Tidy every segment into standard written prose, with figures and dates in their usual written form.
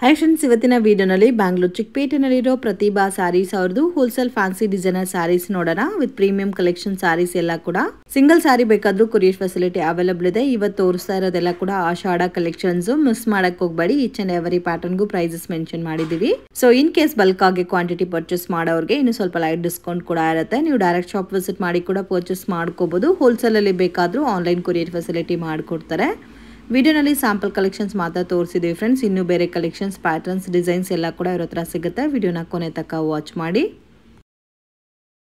Hi friends, ಇವತ್ತಿನ ವಿಡಿಯೋನಲ್ಲಿ ಬ್ಯಾಂಗ್ಳೂರ್ ಚಿಕ್ಕಪೇಟೆನಲ್ಲಿರೋ ಪ್ರತಿಭಾ ಸ್ಯಾರೀಸ್ ಅವ್ರದ್ದು ಹೋಲ್ಸೇಲ್ ಫ್ಯಾನ್ಸಿ ಡಿಸೈನರ್ ಸ್ಯಾರೀಸ್ ನೋಡೋಣ. ವಿತ್ ಪ್ರೀಮಿಯಂ ಕಲೆಕ್ಷನ್ ಸ್ಯಾರೀಸ್ ಎಲ್ಲ ಕೂಡ ಸಿಂಗಲ್ ಸ್ಯಾರಿ ಬೇಕಾದ್ರೂ ಕೊರಿಯರ್ ಫೆಸಿಲಿಟಿ ಅವೈಲೇಬಲ್ ಇದೆ. ಇವತ್ತು ತೋರಿಸ್ತಾ ಇರೋದೆಲ್ಲ ಕೂಡ ಆಷಾಢ ಕಲೆಕ್ಷನ್ಸ್. ಮಿಸ್ ಮಾಡಕ್ ಹೋಗ್ಬೇಡಿ. ಈಚ್ ಅಂಡ್ ಎವರಿ ಪ್ಯಾಟರ್ನ್ಗೂ ಪ್ರೈಸಸ್ ಮೆನ್ಷನ್ ಮಾಡಿದೀವಿ. ಸೊ ಇನ್ ಕೇಸ್ ಬಲ್ಕ್ ಆಗಿ ಕ್ವಾಂಟಿಟಿ ಪರ್ಚೇಸ್ ಮಾಡೋರಿಗೆ ಇನ್ನು ಸ್ವಲ್ಪ ಲೈಟ್ ಡಿಸ್ಕೌಂಟ್ ಕೂಡ ಇರುತ್ತೆ. ನೀವು ಡೈರೆಕ್ಟ್ ಶಾಪ್ ವಿಸಿಟ್ ಮಾಡಿ ಕೂಡ ಪರ್ಚೇಸ್ ಮಾಡ್ಕೋಬಹುದು. ಹೋಲ್ಸೇಲ್ ಅಲ್ಲಿ ಬೇಕಾದ್ರೂ ಆನ್ಲೈನ್ ಕೊರಿಯರ್ ಫೆಸಿಲಿಟಿ ಮಾಡಿಕೊಡ್ತಾರೆ. ವಿಡಿಯೋನಲ್ಲಿ ಸ್ಯಾಂಪಲ್ ಕಲೆಕ್ಷನ್ಸ್ ಮಾತ್ರ ತೋರಿಸಿದ್ದೀವಿ ಫ್ರೆಂಡ್ಸ್. ಇನ್ನೂ ಬೇರೆ ಕಲೆಕ್ಷನ್ಸ್, ಪ್ಯಾಟರ್ನ್ಸ್, ಡಿಸೈನ್ಸ್ ಎಲ್ಲ ಕೂಡ ಇರೋ ಹತ್ರ ಸಿಗುತ್ತೆ. ವಿಡಿಯೋನ ಕೊನೆ ತನಕ ವಾಚ್ ಮಾಡಿ.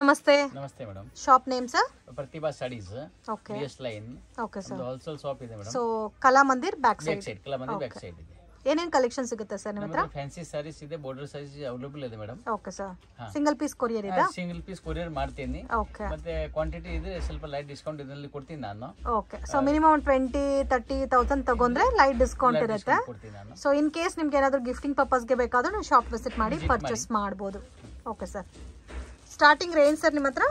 ನಮಸ್ತೆ. ನಮಸ್ತೆ madam. Shop name sir? Pratibha studies. Okay. BS line. Okay sir. Wholesale shop ಇದೆ madam. So Kala Mandir back side ಕಲಾ ಮಂದಿರ್ ಬ್ಯಾಕ್ ಸೈಡ್ ಇದೆ. ಏನೇನ್ ಕಲೆಕ್ಷನ್ ಸಿಗುತ್ತೆ ಸರ್ ನಿಮ್ಮ ಹತ್ರ? ಫ್ಯಾನ್ಸಿ ಸ್ಯಾರೀಸ್ ಇದೆ, ಬಾರ್ಡರ್ ಸ್ಯಾರೀಸ್ ಅವೈಲೇಬಲ್ ಇದೆ madam. Okay sir. Single piece courier ಇದೆ? ಸಿಂಗಲ್ ಪೀಸ್ ಕೊರಿಯರ್ ಮಾಡ್ತೀನಿ. ಓಕೆ. ಮತ್ತೆ ಕ್ವಾಂಟಿಟಿ ಇದೆ, ಸ್ವಲ್ಪ ಲೈಟ್ ಡಿಸ್ಕೌಂಟ್ ಇದರಲ್ಲಿ ಕೊಡ್ತೀನಿ ನಾನು. ಓಕೆ. ಸೊ ಮಿನಿಮಮ್ 20-30,000 ತಗೊಂಡ್ರೆ ಲೈಟ್ ಡಿಸ್ಕೌಂಟ್ ಇರುತ್ತೆ. ಸೊ ಇನ್ ಕೇಸ್ ನಿಮ್ಗೆ ಏನಾದರೂ ಗಿಫ್ಟಿಂಗ್ ಪರ್ಪಸ್ಗೆ ಬೇಕಾದ್ರೂ ನೀವು ಶಾಪ್ ವಿಸಿಟ್ ಮಾಡಿ ಪರ್ಚೇಸ್ ಮಾಡ್ಬೋದು. Okay sir. Starting range sir ನಿಮ್ಮ ಹತ್ರ?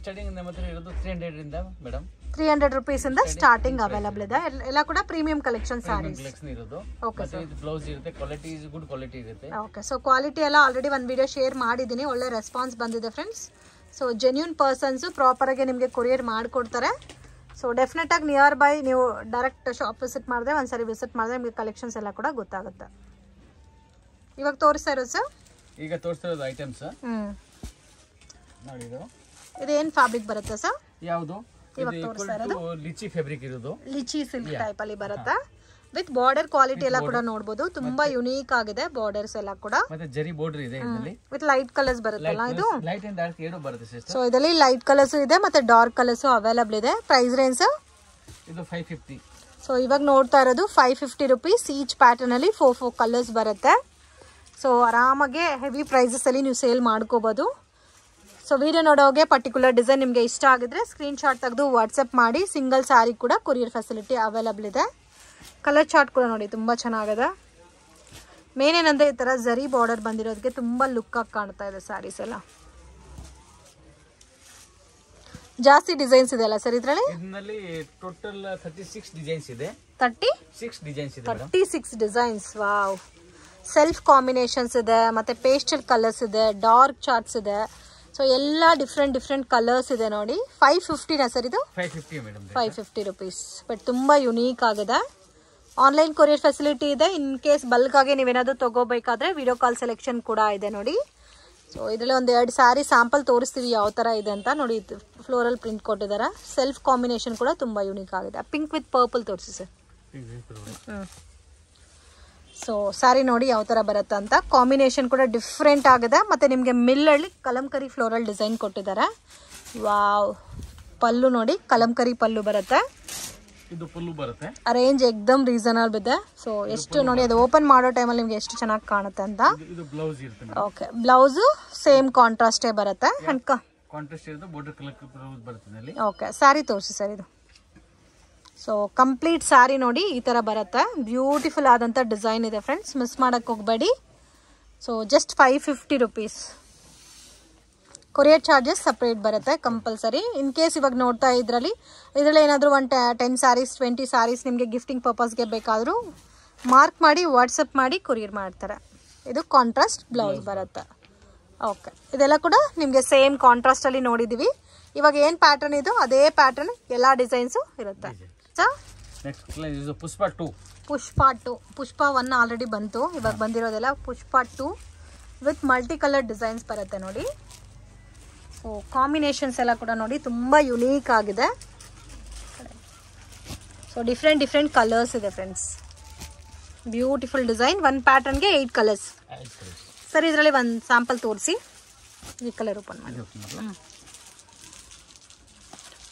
ಸ್ಟಾರ್ಟಿಂಗ್ ನಮ್ಮ ಹತ್ರ ಇರೋದು 300 ಇಂದ ಮೇಡಮ್. 300 ರೂಪೀಸ್ ಇಂದ ಸ್ಟಾರ್ಟಿಂಗ್ ಅವೈಲೇಬಲ್ ಇದೆ. ಎಲ್ಲ ಕೂಡ ಪ್ರೀಮಿಯಂ ಕಲೆಕ್ಷನ್ ಸ್ಯಾರೀಸ್ ಇರೋದು. Okay sir. ಇದು ಬ್ಲೌಸ್ ಇರುತ್ತೆ, ಕ್ವಾಲಿಟಿ ಇಸ್ ಗುಡ್ ಕ್ವಾಲಿಟಿ ಇರುತ್ತೆ. ಓಕೆ. ಸೊ ಕ್ವಾಲಿಟಿ ಎಲ್ಲ ಆಲ್ರೆಡಿ ಒಂದು ವಿಡಿಯೋ ಶೇರ್ ಮಾಡಿದ್ದೀನಿ. ಒಳ್ಳೆ ರೆಸ್ಪಾನ್ಸ್ ಬಂದಿದೆ ಫ್ರೆಂಡ್ಸ್. ಸೊ ಜೆನ್ಯೂನ್ ಪರ್ಸನ್ಸು ಪ್ರಾಪರಾಗಿ ನಿಮಗೆ ಕೊರಿಯರ್ ಮಾಡಿಕೊಡ್ತಾರೆ. ಸೊ ಡೆಫಿನೆಟ್ ಆಗಿ ನಿಯರ್ ಬೈ ನೀವು ಡೈರೆಕ್ಟ್ ಶಾಪ್ ವಿಸಿಟ್ ಮಾಡಿದ್ರೆ, ಒಂದ್ಸರಿ ವಿಸಿಟ್ ಮಾಡಿದ್ರೆ ನಿಮಗೆ ಕಲೆಕ್ಷನ್ಸ್ ಎಲ್ಲ ಕೂಡ ಗೊತ್ತಾಗುತ್ತೆ. ಇವಾಗ ತೋರಿಸ್ತಾ ಇರೋದು ಸರ್? ಈಗ ತೋರಿಸ್ತಾ ಇರೋದು ಐಟಮ್ಸ್ ನೋಡಿ. ಇದೇನು ಫ್ಯಾಬ್ರಿಕ್ ಬರುತ್ತೆ ಸರ್? ಯಾವುದು? ಇವಾಗ ತೋರಿಸ್ತಾ ಇರೋದು ಲಿಚಿ ಫ್ಯಾಬ್ರಿಕ್ ಇರೋದು. ಲಿಚಿ ಸಿಲ್ಕ್ ಟೈಪ್ ಅಲ್ಲಿ ಬರುತ್ತೆ. ವಿತ್ ಬಾರ್ಡರ್ ಕ್ವಾಲಿಟಿ ಎಲ್ಲ ಕೂಡ ನೋಡಬಹುದು. ತುಂಬಾ ಯುನೀಕ್ ಆಗಿದೆ ಬಾರ್ಡರ್ಸ್ ಎಲ್ಲ ಕೂಡ. ಮತ್ತೆ ಜರಿ ಬಾರ್ಡರ್ ಇದೆ ಇದರಲ್ಲಿ. ವಿತ್ ಲೈಟ್ ಕಲರ್ಸ್ ಬರುತ್ತಲ್ಲ ಇದು? ಲೈಟ್ ಅಂಡ್ ಡಾರ್ಕ್ ಎರಡು ಬರುತ್ತೆ ಸಿಸ್ಟರ್. ಸೊ ಇದರಲ್ಲಿ ಲೈಟ್ ಕಲರ್ಸ್ ಇದೆ ಮತ್ತೆ ಡಾರ್ಕ್ ಕಲರ್ಸ್ ಅವೈಲೇಬಲ್ ಇದೆ. ಪ್ರೈಸ್ ರೇಂಜ್ ಇದು 550. ಸೊ ಇವಾಗ ನೋಡ್ತಾ ಇರೋದು 550 ರೂಪೀಸ್. ಈಚ್ ಪ್ಯಾಟರ್ನ್ ಅಲ್ಲಿ 4 ಕಲರ್ಸ್ ಬರುತ್ತೆ. ಸೊ ಆರಾಮಾಗಿ ಹೆವಿ ಪ್ರೈಸಸ್ ಅಲ್ಲಿ ನೀವು ಸೇಲ್ ಮಾಡ್ಕೋಬಹುದು. ಸೊ ವಿಡಿಯೋ ನೋಡೋಗೆ ಪರ್ಟಿಕ್ಯುಲರ್ ಡಿಸೈನ್ ನಿಮಗೆ ಇಷ್ಟ ಆಗಿದ್ರೆ ಸ್ಕ್ರೀನ್ ಶಾಟ್ ತೆಗೆದು ವಾಟ್ಸಪ್ ಮಾಡಿ. ಸಿಂಗಲ್ ಸ್ಯಾರಿ ಕೂಡ ಕೊರಿಯರ್ ಫೆಸಿಲಿಟಿ ಅವೈಲೇಬಲ್ ಇದೆ. ಕಲರ್ ಚಾರ್ಟ್ ಕೂಡ ನೋಡಿ ತುಂಬ ಚೆನ್ನಾಗಿದೆ. ಮೇನ್ ಏನಂದ್ರೆ ಈ ಥರ ಜರಿ ಬಾರ್ಡರ್ ಬಂದಿರೋದಕ್ಕೆ ತುಂಬ ಲುಕ್ ಆಗಿ ಕಾಣ್ತಾ ಇದೆ ಸ್ಯಾರೀಸ್ ಎಲ್ಲ. ಜಾಸ್ತಿ ಡಿಸೈನ್ಸ್ ಇದೆ ಅಲ್ಲ ಸರ್ ಇದರಲ್ಲಿ? ಇದರಲ್ಲಿ ಟೋಟಲ್ 36 ಡಿಸೈನ್ಸ್ ಇದೆ. 36 ಡಿಸೈನ್ಸ್ ಇದೆ. 36 ಡಿಸೈನ್ಸ್. ವಾವ್. ಸೆಲ್ಫ್ ಕಾಂಬಿನೇಷನ್ಸ್ ಇದೆ, ಮತ್ತೆ ಪೇಸ್ಟಲ್ ಕಲರ್ಸ್ ಇದೆ, ಡಾರ್ಕ್ ಚಾರ್ಟ್ಸ್ ಇದೆ. ಸೊ ಎಲ್ಲ ಡಿಫ್ರೆಂಟ್ ಕಲರ್ಸ್ ಇದೆ ನೋಡಿ. 550 ಸರ್ ಇದು? 550 ಮೇಡಮ್. 550 ರೂಪೀಸ್. ಬಟ್ ತುಂಬ ಯುನೀಕ್ ಆಗಿದೆ. ಆನ್ಲೈನ್ ಕೊರಿಯರ್ ಫೆಸಿಲಿಟಿ ಇದೆ. ಇನ್ ಕೇಸ್ ಬಲ್ಕ್ ಆಗಿ ನೀವೇನಾದರೂ ತಗೋಬೇಕಾದ್ರೆ ವಿಡಿಯೋ ಕಾಲ್ ಸೆಲೆಕ್ಷನ್ ಕೂಡ ಇದೆ ನೋಡಿ. ಸೊ ಇದರಲ್ಲಿ ಒಂದು 2 ಸ್ಯಾರಿ ಸ್ಯಾಂಪಲ್ ತೋರಿಸ್ತೀವಿ ಯಾವ ಥರ ಇದೆ ಅಂತ ನೋಡಿ. ಫ್ಲೋರಲ್ ಪ್ರಿಂಟ್ ಕೊಟ್ಟಿದ್ದಾರೆ. ಸೆಲ್ಫ್ ಕಾಂಬಿನೇಷನ್ ಕೂಡ ತುಂಬ ಯುನೀಕ್ ಆಗಿದೆ. ಪಿಂಕ್ ವಿತ್ ಪರ್ಪಲ್ ತೋರಿಸಿ ಸರ್. ಸೊ ಸ್ಯಾರಿ ನೋಡಿ ಯಾವ ಥರ ಬರುತ್ತೆ ಅಂತ. ಕಾಂಬಿನೇಷನ್ ಕೂಡ ಡಿಫ್ರೆಂಟ್ ಆಗಿದೆ. ಮತ್ತು ನಿಮಗೆ ಮಿಲ್ಲಲ್ಲಿ ಕಲಂಕರಿ ಫ್ಲೋರಲ್ ಡಿಸೈನ್ ಕೊಟ್ಟಿದ್ದಾರೆ. ವಾವ್. ಪಲ್ಲು ನೋಡಿ, ಕಲಂಕರಿ ಪಲ್ಲು ಬರುತ್ತೆ. ಇದು ಪಲ್ಲು ಬರುತ್ತೆ. ರೇಂಜ್ ಎಕ್ದಮ್ ರೀಸನಬಲ್ ಇದೆ. ಸೊ ಎಷ್ಟು ನೋಡಿ, ಅದು ಓಪನ್ ಮಾಡೋ ಟೈಮಲ್ಲಿ ನಿಮಗೆ ಎಷ್ಟು ಚೆನ್ನಾಗಿ ಕಾಣುತ್ತೆ ಅಂತ. ಇದು ಬ್ಲೌಸ್ ಇರುತ್ತೆ. ಓಕೆ. ಬ್ಲೌಸು ಸೇಮ್ ಕಾಂಟ್ರಾಸ್ಟೇ ಬರುತ್ತೆ. ಕಾಂಟ್ರಾಸ್ಟ್ ಇರುತ್ತೆ, ಬಾರ್ಡರ್ ಕಲರ್ ಬ್ಲೌಸ್ ಬರುತ್ತೆ. ಓಕೆ. ಸ್ಯಾರಿ ತೋರಿಸಿ ಸರ್ ಇದು. ಸೊ ಕಂಪ್ಲೀಟ್ ಸ್ಯಾರಿ ನೋಡಿ ಈ ಥರ ಬರುತ್ತೆ. ಬ್ಯೂಟಿಫುಲ್ ಆದಂಥ ಡಿಸೈನ್ ಇದೆ ಫ್ರೆಂಡ್ಸ್. ಮಿಸ್ ಮಾಡೋಕ್ಕೆ ಹೋಗಬೇಡಿ. So just 550 rupees. Courier charges separate ಬರುತ್ತೆ ಕಂಪಲ್ಸರಿ. ಇನ್ ಕೇಸ್ ಇವಾಗ ನೋಡ್ತಾ ಇದರಲ್ಲಿ ಏನಾದರೂ ಒಂದು 10 ಸ್ಯಾರೀಸ್ 20 ಸ್ಯಾರೀಸ್ ನಿಮಗೆ ಗಿಫ್ಟಿಂಗ್ ಪರ್ಪಸ್ಗೆ ಬೇಕಾದರೂ ಮಾರ್ಕ್ ಮಾಡಿ ವಾಟ್ಸಪ್ ಮಾಡಿ ಕೊರಿಯರ್ ಮಾಡ್ತಾರೆ. ಇದು ಕಾಂಟ್ರಾಸ್ಟ್ ಬ್ಲೌಸ್ ಬರುತ್ತೆ. ಓಕೆ. ಇದೆಲ್ಲ ಕೂಡ ನಿಮಗೆ ಸೇಮ್ ಕಾಂಟ್ರಾಸ್ಟಲ್ಲಿ ನೋಡಿದ್ದೀವಿ. ಇವಾಗ ಏನು ಪ್ಯಾಟರ್ನ್ ಇದು ಅದೇ ಪ್ಯಾಟರ್ನ್ ಎಲ್ಲ ಡಿಸೈನ್ಸು ಇರುತ್ತೆ. ಪುಷ್ಪ 2. ಪುಷ್ಪ 1 ಆಲ್ರೆಡಿ ಬಂತು. ಇವಾಗ ಬಂದಿರೋದೆಲ್ಲ ಪುಷ್ಪ 2 ವಿತ್ ಮಲ್ಟಿ ಕಲರ್ ಡಿಸೈನ್ಸ್ ಬರುತ್ತೆ ನೋಡಿ. ಸೊ ಕಾಂಬಿನೇಷನ್ಸ್ ಎಲ್ಲ ಕೂಡ ನೋಡಿ ತುಂಬ ಯುನೀಕ್ ಆಗಿದೆ. ಸೊ ಡಿಫ್ರೆಂಟ್ ಕಲರ್ಸ್ ಇದೆ ಫ್ರೆಂಡ್ಸ್. Beautiful design. ಒಂದು ಪ್ಯಾಟರ್ನ್ಗೆ 8 ಕಲರ್ಸ್. ಸರ್ ಇದರಲ್ಲಿ ಒಂದು ಸ್ಯಾಂಪಲ್ ತೋರಿಸಿ. ಈ ಕಲರ್ ಓಪನ್ ಮಾಡಿ.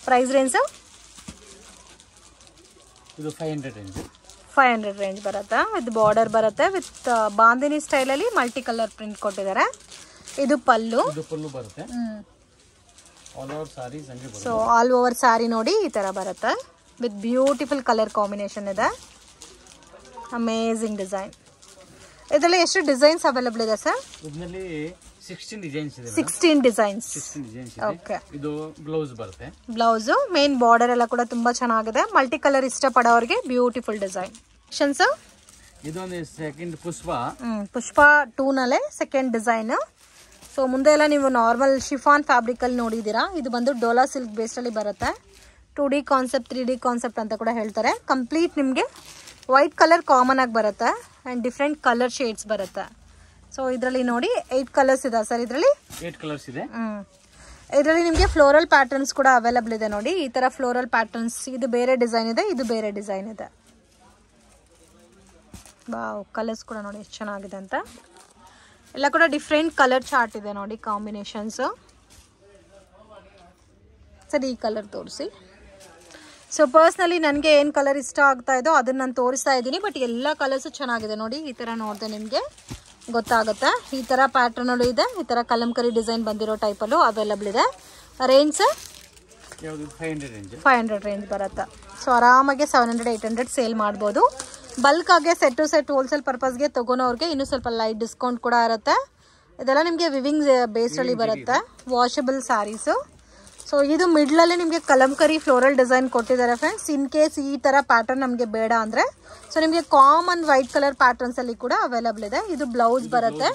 ಪ್ರೈಸ್ ರೇಂಜ್ ಇದು 500 ರೇಂಜ್. 500 ರೇಂಜ್ ಬರುತ್ತೆ. ವಿತ್ ಬಾರ್ಡರ್ ಬರುತ್ತೆ. ವಿತ್ ಬಾಂದಿನಿ ಸ್ಟೈಲಲ್ಲಿ ಮಲ್ಟಿ ಕಲರ್ ಪ್ರಿಂಟ್ ಕೊಟ್ಟಿದ್ದಾರೆ. ಇದು ಪಲ್ಲು ಬರುತ್ತೆ. ಸೊ ಆಲ್ ಓವರ್ ಸ್ಯಾರಿ ನೋಡಿ ಈ ಥರ ಬರುತ್ತೆ. ವಿತ್ ಬ್ಯೂಟಿಫುಲ್ ಕಲರ್ ಕಾಂಬಿನೇಷನ್ ಇದೆ. Amazing design. ಇದರಲ್ಲಿ ಎಷ್ಟು ಡಿಸೈನ್ಸ್ ಅವೈಲೇಬಲ್ ಇದೆ ಸರ್? ಇದರಲ್ಲಿ 16 ಡಿಸೈನ್ಸ್ ಇದೆ. 16 ಡಿಸೈನ್ಸ್. ಓಕೆ. ಇದು ಬ್ಲೌಸ್ ಬರುತ್ತೆ. ಬ್ಲೌಸ್ ಮೇನ್ ಬಾರ್ಡರ್ ಎಲ್ಲ ಕೂಡ ತುಂಬಾ ಚೆನ್ನಾಗಿದೆ. ಮಲ್ಟಿ ಕಲರ್ ಇಷ್ಟಪಡೋರಿಗೆ ಬ್ಯೂಟಿಫುಲ್ ಡಿಸೈನ್. ಇದೊಂದು ಸೆಕೆಂಡ್ ಪುಷ್ಪ. ಪುಷ್ಪ 2 ನಲ್ಲೇ ಸೆಕೆಂಡ್ ಡಿಸೈನ್. ಸೊ ಮುಂದೆ ಎಲ್ಲ ನೀವು ನಾರ್ಮಲ್ ಶಿಫಾನ್ ಫ್ಯಾಬ್ರಿಕ್ ಅಲ್ಲಿ ನೋಡಿದ್ದೀರಾ. ಇದು ಬಂದು ಡೋಲಾ ಸಿಲ್ಕ್ ಬೇಸ್ ಅಲ್ಲಿ ಬರುತ್ತೆ. 2D ಕಾನ್ಸೆಪ್ಟ್ 3D ಕಾನ್ಸೆಪ್ಟ್ ಅಂತ ಕೂಡ ಹೇಳ್ತಾರೆ. ಕಂಪ್ಲೀಟ್ ನಿಮಗೆ ವೈಟ್ ಕಲರ್ ಕಾಮನ್ ಆಗಿ ಬರುತ್ತೆ ಅಂಡ್ ಡಿಫ್ರೆಂಟ್ ಕಲರ್ ಶೇಡ್ಸ್ ಬರುತ್ತೆ. ಸೊ ಇದರಲ್ಲಿ ನೋಡಿ 8 ಕಲರ್ಸ್ ಇದೆ ಸರ್. ಇದರಲ್ಲಿ 8 ಕಲರ್ಸ್ ಇದೆ. ಇದರಲ್ಲಿ ನಿಮಗೆ ಫ್ಲೋರಲ್ ಪ್ಯಾಟರ್ನ್ಸ್ ಕೂಡ ಅವೈಲಬಲ್ ಇದೆ ನೋಡಿ. ಈ ತರ ಫ್ಲೋರಲ್ ಪ್ಯಾಟರ್ನ್ಸ್. ಇದು ಬೇರೆ ಡಿಸೈನ್ ಇದೆ, ಇದು ಬೇರೆ ಡಿಸೈನ್ ಇದೆ. ವಾವ್, ಕಲರ್ಸ್ ಕೂಡ ನೋಡಿ ಎಷ್ಟು ಚೆನ್ನಾಗಿದೆ ಅಂತ. ಎಲ್ಲ ಕೂಡ ಡಿಫ್ರೆಂಟ್ ಕಲರ್ ಚಾರ್ಟ್ ಇದೆ ನೋಡಿ, ಕಾಂಬಿನೇಷನ್ಸ್. ಸರಿ, ಈ ಕಲರ್ ತೋರಿಸಿ. ಸೊ ಪರ್ಸ್ನಲಿ ನನಗೆ ಏನು ಕಲರ್ ಇಷ್ಟ ಆಗ್ತಾ ಇದೋ ಅದನ್ನ ನಾನು ತೋರಿಸ್ತಾ ಇದ್ದೀನಿ. ಬಟ್ ಎಲ್ಲ ಕಲರ್ಸು ಚೆನ್ನಾಗಿದೆ ನೋಡಿ. ಈ ಥರ ನೋಡಿದೆ ನಿಮಗೆ ಗೊತ್ತಾಗುತ್ತೆ. ಈ ಥರ ಪ್ಯಾಟರ್ನಲ್ಲೂ ಇದೆ, ಈ ಥರ ಕಲಂಕರಿ ಡಿಸೈನ್ ಬಂದಿರೋ ಟೈಪಲ್ಲೂ ಅವೈಲಬಲ್ ಇದೆ. ರೇಂಜ್ ಸರ್ 500 ರೇಂಜ್ ಬರುತ್ತೆ. ಸೊ ಆರಾಮಾಗಿ 700-800 ಸೇಲ್ ಮಾಡ್ಬೋದು. ಬಲ್ಕ್ ಆಗಿ ಸೆಟ್ ಟು ಸೆಟ್ ಹೋಲ್ಸೇಲ್ ಪರ್ಪಸ್ಗೆ ತೊಗೊಳೋರಿಗೆ ಇನ್ನೂ ಸ್ವಲ್ಪ ಲೈಟ್ ಡಿಸ್ಕೌಂಟ್ ಕೂಡ ಇರುತ್ತೆ. ಇದೆಲ್ಲ ನಿಮಗೆ ವಿವಿಂಗ್ ಬೇಸ್ಡಲ್ಲಿ ಬರುತ್ತೆ, ವಾಷಬಲ್ ಸ್ಯಾರೀಸು. ಸೊ ಇದು ಮಿಡ್ಲಲ್ಲಿ ನಿಮಗೆ ಕಲಂಕರಿ ಫ್ಲೋರಲ್ ಡಿಸೈನ್ ಕೊಟ್ಟಿದ್ದಾರೆ ಫ್ರೆಂಡ್ಸ್. ಇನ್ ಕೇಸ್ ಈ ಥರ ಪ್ಯಾಟರ್ನ್ ನಮಗೆ ಬೇಡ ಅಂದರೆ ಸೊ ನಿಮಗೆ ಕಾಮನ್ ವೈಟ್ ಕಲರ್ ಪ್ಯಾಟರ್ನ್ಸ್ ಅಲ್ಲಿ ಕೂಡ ಅವೈಲಬಲ್ ಇದೆ. ಇದು ಬ್ಲೌಸ್ ಬರುತ್ತೆ.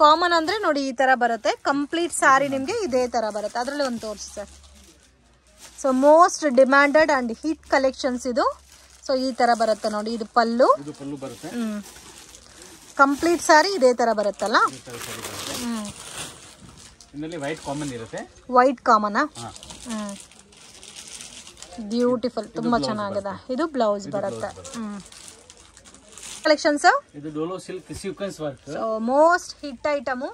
ಕಾಮನ್ ಅಂದರೆ ನೋಡಿ ಈ ಥರ ಬರುತ್ತೆ. ಕಂಪ್ಲೀಟ್ ಸ್ಯಾರಿ ನಿಮಗೆ ಇದೇ ಥರ ಬರುತ್ತೆ. ಅದರಲ್ಲಿ ಒಂದು ತೋರಿಸಿ sir. So most demanded and hit collections ಇದು. ಸೊ ಈ ತರ ಬರುತ್ತೆ ನೋಡಿ. ಇದು ಪಲ್ಲು ಬರುತ್ತೆ. ಕಂಪ್ಲೀಟ್ ಸಾರಿ ಇದೇ ತರ ಬರುತ್ತಲ್ಲ. ವೈಟ್ ಕಾಮನ್ ಇರುತ್ತೆ. ವೈಟ್ ಕಾಮನಾ? ಬ್ಯೂಟಿಫುಲ್, ತುಂಬಾ ಚೆನ್ನಾಗಿದೆ. ಇದು ಬ್ಲೌಸ್ ಬರುತ್ತೆ. ಕಲೆಕ್ಷನ್ಸ್ ಇದು Dolo silk sequence work. So most hit item.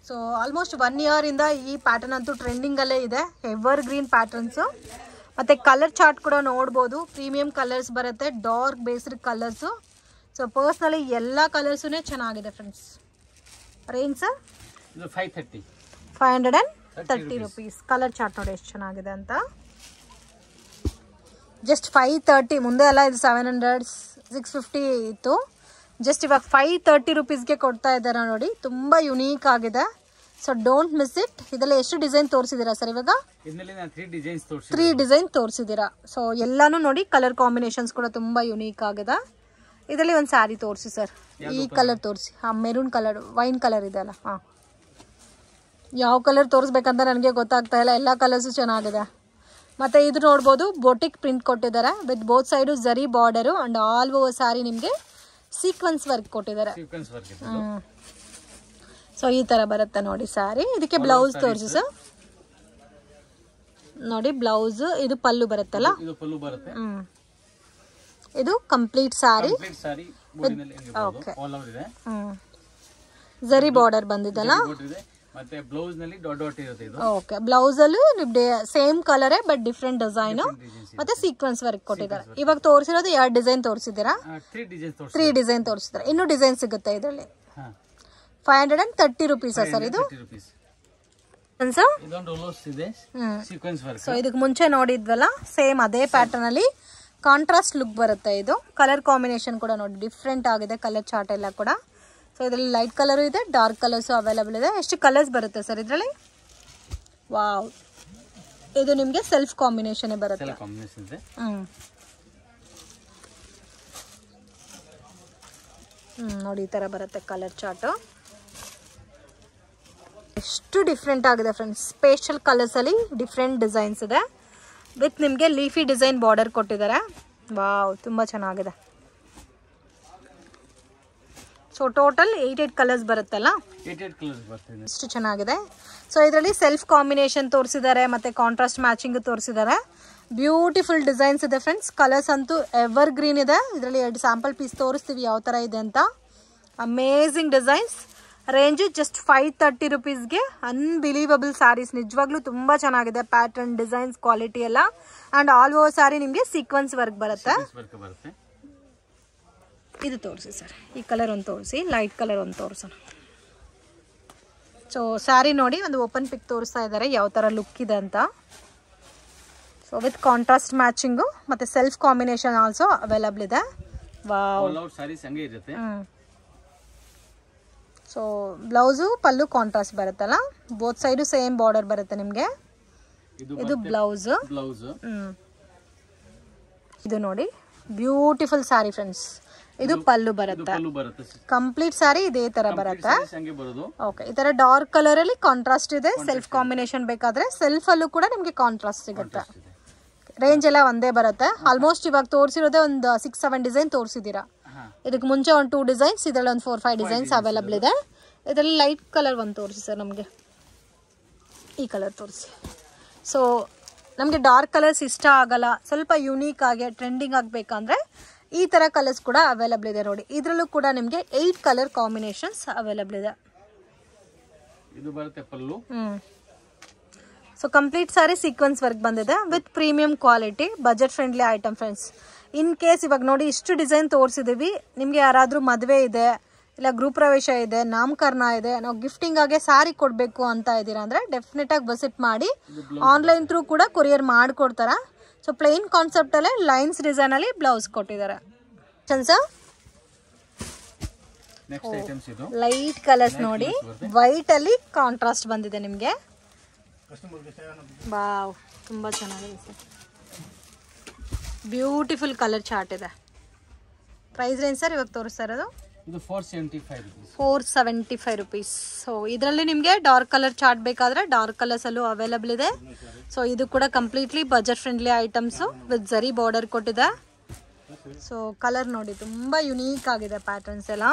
So almost 1 year ಇಂದ ಈ ಪ್ಯಾಟರ್ನ್ ಅಂತೂ ಟ್ರೆಂಡಿಂಗ್ ಅಲ್ಲೇ ಇದೆ. Ever green patterns. ಮತ್ತೆ ಕಲರ್ ಚಾರ್ಟ್ ಕೂಡ ನೋಡ್ಬೋದು. ಪ್ರೀಮಿಯಂ ಕಲರ್ಸ್ ಬರುತ್ತೆ, dark based colours. So personally ಎಲ್ಲ ಕಲರ್ಸುನೇ ಚೆನ್ನಾಗಿದೆ friends. Range sir 530 rupees. Colour chart ನೋಡಿ ಎಷ್ಟು ಚೆನ್ನಾಗಿದೆ ಅಂತ. ಜಸ್ಟ್ 530. ಮುಂದೆ ಎಲ್ಲ ಇದು 700 650 ಇತ್ತು. ಜಸ್ಟ್ ಇವಾಗ 530 ರುಪೀಸ್ಗೆ ಕೊಡ್ತಾ ಇದ್ದಾರೆ ನೋಡಿ. ತುಂಬ ಯುನೀಕ್ ಆಗಿದೆ. So don't miss it. ಇದರಲ್ಲಿ ಎಷ್ಟು ಡಿಸೈನ್ ತೋರಿಸಿದ್ದೀರಾ ಸರ್ ಇವಾಗ? 3 ಡಿಸೈನ್ ತೋರಿಸಿದ್ದೀರಾ. ಸೊ ಎಲ್ಲಾನು ನೋಡಿ ಕಲರ್ ಕಾಂಬಿನೇಷನ್ಸ್ ಕೂಡ ತುಂಬ ಯುನೀಕ್ ಆಗಿದೆ. ಇದರಲ್ಲಿ ಒಂದು ಸ್ಯಾರಿ ತೋರಿಸಿ ಸರ್. ಈ ಕಲರ್ ತೋರಿಸಿ. ಮೆರೂನ್ ಕಲರ್, ವೈನ್ ಕಲರ್ ಇದೆ ಅಲ್ಲ. ಯಾವ ಕಲರ್ ತೋರಿಸ್ಬೇಕಂತ ನನಗೆ ಗೊತ್ತಾಗ್ತಾ ಇಲ್ಲ. ಎಲ್ಲ ಕಲರ್ಸು ಚೆನ್ನಾಗಿದೆ. ಮತ್ತು ಇದು ನೋಡ್ಬೋದು, ಬೋಟಿಕ್ ಪ್ರಿಂಟ್ ಕೊಟ್ಟಿದ್ದಾರೆ ವಿತ್ ಬೋತ್ ಸೈಡು ಜರಿ border and all over sari ನಿಮಗೆ ಸೀಕ್ವೆನ್ಸ್ ವರ್ಕ್ ಕೊಟ್ಟಿದ್ದಾರೆ. ಸೊ ಈ ತರ ಬರುತ್ತೆ ನೋಡಿ ಸ್ಯಾರಿ. ಇದಕ್ಕೆ ಬ್ಲೌಸ್ ತೋರಿಸಿ ಸರ್. ನೋಡಿ ಬ್ಲೌಸ್. ಇದು ಪಲ್ಲು ಬರುತ್ತಲ್ಲ. ಇದು ಕಂಪ್ಲೀಟ್ ಸ್ಯಾರಿ. ಓಕೆ. ಜರಿ ಬಾರ್ಡರ್ ಬಂದಿದ್ದಲ್ಲ. ಮತ್ತೆ ಬ್ಲೌಸ್ ನಲ್ಲಿ ಡಾಟ್ ಡಾಟ್ ಇರುತ್ತೆ ಇದು. ಓಕೆ. ಬ್ಲೌಸ್ ಅಲ್ಲಿ same colour but different design ಮತ್ತೆ ಸೀಕ್ವೆನ್ಸ್ ವರ್ಕ್ ಕೊಟ್ಟಿದ್ದಾರೆ. ಇವಾಗ ತೋರಿಸಿರೋದು 2 ಡಿಸೈನ್ ತೋರಿಸಿದ್ದೀರಾ? 3 ಡಿಸೈನ್ ತೋರಿಸಿದ್ದಾರೆ. ಇನ್ನೂ ಡಿಸೈನ್ ಸಿಗುತ್ತೆ ಇದರಲ್ಲಿ. 530 ರುಪೀಸ್ ಸರ್ ಇದು. ಸೊ ಇದಕ್ಕೆ ಮುಂಚೆ ನೋಡಿದ್ವಲ್ಲ ಸೇಮ್ ಅದೇ ಪ್ಯಾಟರ್ನ್ ಅಲ್ಲಿ ಕಾಂಟ್ರಾಸ್ಟ್ ಲುಕ್ ಬರುತ್ತೆ. ಇದು ಕಲರ್ ಕಾಂಬಿನೇಷನ್ ಕೂಡ ನೋಡಿ ಡಿಫ್ರೆಂಟ್ ಆಗಿದೆ. ಕಲರ್ ಚಾರ್ಟ್ ಎಲ್ಲ ಕೂಡ. ಸೊ ಇದರಲ್ಲಿ ಲೈಟ್ ಕಲರ್ ಇದೆ, ಡಾರ್ಕ್ ಕಲರ್ಸ್ ಅವೈಲಬಲ್ ಇದೆ. ಎಷ್ಟು ಕಲರ್ಸ್ ಬರುತ್ತೆ ಸರ್ ಇದರಲ್ಲಿ? ವಾವ್, ಇದು ನಿಮಗೆ ಸೆಲ್ಫ್ ಕಾಂಬಿನೇಷನ್ ಬರುತ್ತೆ. ನೋಡಿ ಈ ತರ ಬರುತ್ತೆ ಕಲರ್ ಚಾರ್ಟ್. ಎಷ್ಟು ಡಿಫ್ರೆಂಟ್ ಆಗಿದೆ ಫ್ರೆಂಡ್ಸ್. ಸ್ಪೆಷಲ್ ಕಲರ್ಸ್ ಅಲ್ಲಿ ಡಿಫ್ರೆಂಟ್ ಡಿಸೈನ್ಸ್ ಇದೆ ವಿತ್ ನಿಮಗೆ ಲೀಫಿ ಡಿಸೈನ್ ಬಾರ್ಡರ್ ಕೊಟ್ಟಿದ್ದಾರೆ. ವಾವ್, ತುಂಬಾ ಚೆನ್ನಾಗಿದೆ. ಸೊ ಟೋಟಲ್ 8 ಕಲರ್ಸ್ ಬರುತ್ತಲ್ಲ. 8 ಕಲರ್ಸ್ ಬರ್ತದೆ. ಎಷ್ಟು ಚೆನ್ನಾಗಿದೆ. ಸೊ ಇದರಲ್ಲಿ ಸೆಲ್ಫ್ ಕಾಂಬಿನೇಷನ್ ತೋರಿಸಿದ್ದಾರೆ ಮತ್ತೆ ಕಾಂಟ್ರಾಸ್ಟ್ ಮ್ಯಾಚಿಂಗ್ ತೋರಿಸಿದ್ದಾರೆ. ಬ್ಯೂಟಿಫುಲ್ ಡಿಸೈನ್ಸ್ ಇದೆ ಫ್ರೆಂಡ್ಸ್. ಕಲರ್ಸ್ ಅಂತೂ ಎವರ್ ಗ್ರೀನ್ ಇದೆ. ಇದರಲ್ಲಿ 2 ಸ್ಯಾಂಪಲ್ ಪೀಸ್ ತೋರಿಸ್ತೀವಿ ಯಾವ ಥರ ಇದೆ ಅಂತ. Amazing designs. ರೇಂಜ್ ಜಸ್ಟ್ 530 ರುಪೀಸ್ಗೆ ಅನ್ಬಿಲೀವಬಲ್ ಸ್ಯಾರೀಸ್. ನಿಜವಾಗ್ಲೂ ತುಂಬ ಚೆನ್ನಾಗಿದೆ. ಪ್ಯಾಟರ್ನ್, ಡಿಸೈನ್ಸ್, ಕ್ವಾಲಿಟಿ ಎಲ್ಲ. ಆ್ಯಂಡ್ ಆಲ್ ಓವರ್ ಸ್ಯಾರಿ ನಿಮಗೆ ಸೀಕ್ವೆನ್ಸ್ ವರ್ಕ್ ಬರುತ್ತೆ. ಇದು ತೋರಿಸಿ ಸರ್. ಈ ಕಲರ್ ಒಂದು ತೋರಿಸಿ, ಲೈಟ್ ಕಲರ್ ಒಂದು ತೋರಿಸೋಣ. ಸೊ ಸ್ಯಾರಿ ನೋಡಿ ಒಂದು ಓಪನ್ ಪಿಕ್ ತೋರಿಸ್ತಾ ಇದ್ದಾರೆ ಯಾವ ಥರ ಲುಕ್ ಇದೆ ಅಂತ. ಸೊ ವಿತ್ ಕಾಂಟ್ರಾಸ್ಟ್ ಮ್ಯಾಚಿಂಗು ಮತ್ತು ಸೆಲ್ಫ್ ಕಾಂಬಿನೇಷನ್ ಆಲ್ಸೋ ಅವೈಲಬಲ್ ಇದೆ. ವಾವ್. ಸೊ ಬ್ಲೌಸು ಪಲ್ಲು ಕಾಂಟ್ರಾಸ್ಟ್ ಬರುತ್ತಲ್ಲ. ಬೋತ್ ಸೈಡು ಸೇಮ್ ಬಾರ್ಡರ್ ಬರುತ್ತೆ ನಿಮಗೆ. ಇದು ಬ್ಲೌಸ್. ಇದು ನೋಡಿ ಬ್ಯೂಟಿಫುಲ್ ಸ್ಯಾರಿ ಫ್ರೆಂಡ್ಸ್. ಇದು ಪಲ್ಲು ಬರುತ್ತೆ. ಕಂಪ್ಲೀಟ್ ಸಾರಿ ಇದೇ ತರ ಬರುತ್ತೆ. ಓಕೆ, ಈ ತರ ಡಾರ್ಕ್ ಕಲರ್ ಅಲ್ಲಿ ಕಾಂಟ್ರಾಸ್ಟ್ ಇದೆ. ಸೆಲ್ಫ್ ಕಾಂಬಿನೇಷನ್ ಬೇಕಾದ್ರೆ ಸೆಲ್ಫ್ ಅಲ್ಲೂ ಕೂಡ ನಿಮ್ಗೆ ಕಾಂಟ್ರಾಸ್ಟ್ ಸಿಗುತ್ತೆ. ರೇಂಜ್ ಎಲ್ಲ ಒಂದೇ ಬರುತ್ತೆ. ಆಲ್ಮೋಸ್ಟ್ ಇವಾಗ ತೋರಿಸಿರೋದೇ ಒಂದು 6-7 ಡಿಸೈನ್ ತೋರಿಸಿದೀರಾ. ಇದಕ್ಕೆ ಮುಂಚೆ ಒಂದು 2 ಡಿಸೈನ್ಸ್, ಇದರಲ್ಲಿ ಒಂದು 4-5 ಡಿಸೈನ್ಸ್ ಅವೈಲಬಲ್ ಇದೆ. ಇದರಲ್ಲಿ ಲೈಟ್ ಕಲರ್ ಒಂದು ತೋರಿಸಿ ಸರ್, ನಮಗೆ ಈ ಕಲರ್ ತೋರಿಸಿ. ಸೊ ನಮಗೆ ಡಾರ್ಕ್ ಕಲರ್ಸ್ ಇಷ್ಟ ಆಗಲ್ಲ, ಸ್ವಲ್ಪ ಯುನೀಕ್ ಆಗಿ ಟ್ರೆಂಡಿಂಗ್ ಆಗಬೇಕಂದ್ರೆ ಈ ಥರ ಕಲರ್ಸ್ ಕೂಡ ಅವೈಲಬಲ್ ಇದೆ ನೋಡಿ. ಇದರಲ್ಲೂ ಕೂಡ ನಿಮಗೆ 8 ಕಲರ್ ಕಾಂಬಿನೇಷನ್ಸ್ ಅವೈಲಬಲ್ ಇದೆ. ಇದು ಬರುತ್ತೆ ಪಲ್ಲು. ಸೊ ಕಂಪ್ಲೀಟ್ ಸಾರಿ ಸೀಕ್ವೆನ್ಸ್ ವರ್ಕ್ ಬಂದಿದೆ with premium quality, budget friendly item friends. In case ಇವಾಗ ನೋಡಿ ಇಷ್ಟು ಡಿಸೈನ್ ತೋರಿಸಿದೀವಿ, ನಿಮ್ಗೆ ಯಾರಾದ್ರೂ ಮದುವೆ ಇದೆ, ಇಲ್ಲ ಗೃಹ ಪ್ರವೇಶ ಇದೆ, ನಾಮಕರಣ ಇದೆ, ನಾವು ಗಿಫ್ಟಿಂಗ್ ಆಗಿ ಸಾರಿ ಕೊಡಬೇಕು ಅಂತ ಇದ್ದೀರಾ ಅಂದ್ರೆ ಡೆಫಿನೆಟ್ ಆಗಿ ವಿಸಿಟ್ ಮಾಡಿ. ಆನ್ಲೈನ್ ಥ್ರೂ ಕೂಡ ಕೊರಿಯರ್ ಮಾಡಿಕೊಡ್ತಾರ. ಸೊ ಪ್ಲೇನ್ ಕಾನ್ಸೆಪ್ಟ್ ಅಲ್ಲೇ ಲೈನ್ಸ್ ಡಿಸೈನ್ ಅಲ್ಲಿ ಬ್ಲೌಸ್ ಕೊಟ್ಟಿದ್ದಾರೆ. ಲೈಟ್ ಕಲರ್ಸ್ ನೋಡಿ, ವೈಟ್ ಅಲ್ಲಿ ಕಾಂಟ್ರಾಸ್ಟ್ ಬಂದಿದೆ ನಿಮ್ಗೆ. ವಾವ್, ತುಂಬಾ ಚೆನ್ನಾಗಿದೆ ಸರ್. ಬ್ಯೂಟಿಫುಲ್ ಕಲರ್ ಚಾರ್ಟ್ ಇದೆ. ಪ್ರೈಸ್ ರೇಂಜ್ ಸರ್ ಇವಾಗ ತೋರಿಸ್ತಾ ಇರೋದು ಇದು 475 ರುಪೀಸ್. ಸೊ ಇದರಲ್ಲಿ ನಿಮಗೆ ಡಾರ್ಕ್ ಕಲರ್ ಚಾರ್ಟ್ ಬೇಕಾದ್ರೆ ಡಾರ್ಕ್ ಕಲರ್ಸ್ ಅಲ್ಲೂ ಅವೈಲಬಲ್ ಇದೆ. ಸೊ ಇದು ಕೂಡ completely budget friendly items with zari border ಕೊಟ್ಟಿದೆ. ಸೊ ಕಲರ್ ನೋಡಿ ತುಂಬ ಯುನೀಕ್ ಆಗಿದೆ ಪ್ಯಾಟರ್ನ್ಸ್ ಎಲ್ಲ.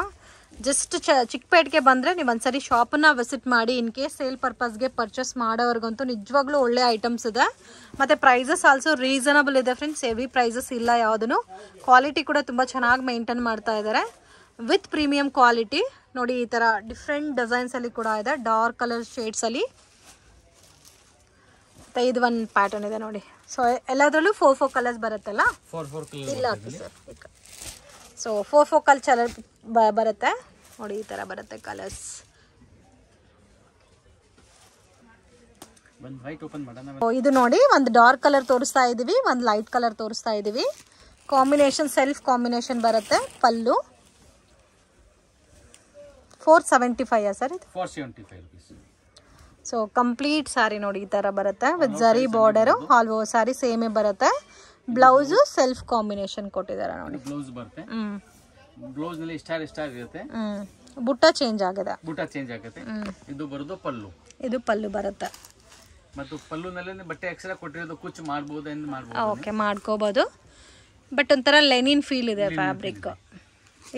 ಜಸ್ಟ್ ಚಿಕ್ಕಪೇಟೆಗೆ ಬಂದರೆ ನೀವು ಒಂದ್ಸರಿ ಶಾಪನ್ನ ವಿಸಿಟ್ ಮಾಡಿ. ಇನ್ ಕೇಸ್ ಸೇಲ್ ಪರ್ಪಸ್ಗೆ ಪರ್ಚೇಸ್ ಮಾಡೋರ್ಗಂತೂ ನಿಜವಾಗ್ಲೂ ಒಳ್ಳೆ ಐಟಮ್ಸ್ ಇದೆ. ಮತ್ತು ಪ್ರೈಸಸ್ ಆಲ್ಸೋ ರೀಸನಬಲ್ ಇದೆ ಫ್ರೆಂಡ್ಸ್, ಹೆವಿ ಪ್ರೈಸಸ್ ಇಲ್ಲ ಯಾವುದೂ. ಕ್ವಾಲಿಟಿ ಕೂಡ ತುಂಬ ಚೆನ್ನಾಗಿ ಮೇಂಟೈನ್ ಮಾಡ್ತಾ ಇದ್ದಾರೆ ವಿತ್ ಪ್ರೀಮಿಯಂ ಕ್ವಾಲಿಟಿ. ನೋಡಿ ಈ ಥರ ಡಿಫ್ರೆಂಟ್ ಡಿಸೈನ್ಸ್ ಅಲ್ಲಿ ಕೂಡ ಇದೆ, ಡಾರ್ಕ್ ಕಲರ್ ಶೇಡ್ಸ್ ಅಲ್ಲಿ. ಇದು ಒಂದು ಪ್ಯಾಟರ್ನ್ ಇದೆ ನೋಡಿ. ಸೊ ಎಲ್ಲದರಲ್ಲೂ 4 ಕಲರ್ಸ್ ಬರುತ್ತಲ್ಲ, ಇಲ್ಲ ಸರ್. ಸೊ 4 ಕಲರ್ ಬರುತ್ತೆ ನೋಡಿ, ಈ ತರ ಬರುತ್ತೆ ಕಲರ್ಸ್. ಇದು ನೋಡಿ, ಒಂದು ಡಾರ್ಕ್ ಕಲರ್ ತೋರಿಸ್ತಾ ಇದೀವಿ, ಒಂದು ಲೈಟ್ ಕಲರ್ ತೋರಿಸ್ತಾ ಇದೀವಿ. ಕಾಂಬಿನೇಷನ್ ಸೆಲ್ಫ್ ಕಾಂಬಿನೇಷನ್ ಬರುತ್ತೆ. ಪಲ್ಲು 475 ಸರ್ ಇದು 475 rupees. ಸೊ ಕಂಪ್ಲೀಟ್ ಸಾರಿ ನೋಡಿ ಈ ತರ ಬರುತ್ತೆ with zari border. All over ಸಾರಿ ಸೇಮೇ ಬರುತ್ತೆ. ಬ್ಲೌಸ್ ಸೆಲ್ಫ್ ಕಾಂಬಿನೇಷನ್ ಕೊಟ್ಟಿದ್ದಾರೆ ನೋಡಿ. ಬ್ಲೌಸ್ ಬರುತ್ತೆ. ಬ್ಲೌಸ್ ನಲ್ಲಿ ಸ್ಟಾರ್ ಇರುತ್ತೆ. ಬುಟ್ಟ ಚೇಂಜ್ ಆಗಿದೆ. ಇದು ಬರೋದು ಪಲ್ಲು. ಇದು ಪಲ್ಲು ಬರುತ್ತೆ. ಮತ್ತು ಪಲ್ಲುನಲ್ಲಿ ಬಟ್ಟೆ ಎಕ್ಸ್ಟ್ರಾ ಕೊಟ್ಟಿರೋದು ಕುಚ್ ಮಾಡಬಹುದು ಎಂದು ಮಾಡಬಹುದು. ಓಕೆ, ಮಾಡ್ಕೋಬಹುದು. ಬಟ್ ಒಂಥರ ಲೆನಿನ್ ಫೀಲ್ ಇದೆ ಫ್ಯಾಬ್ರಿಕ್.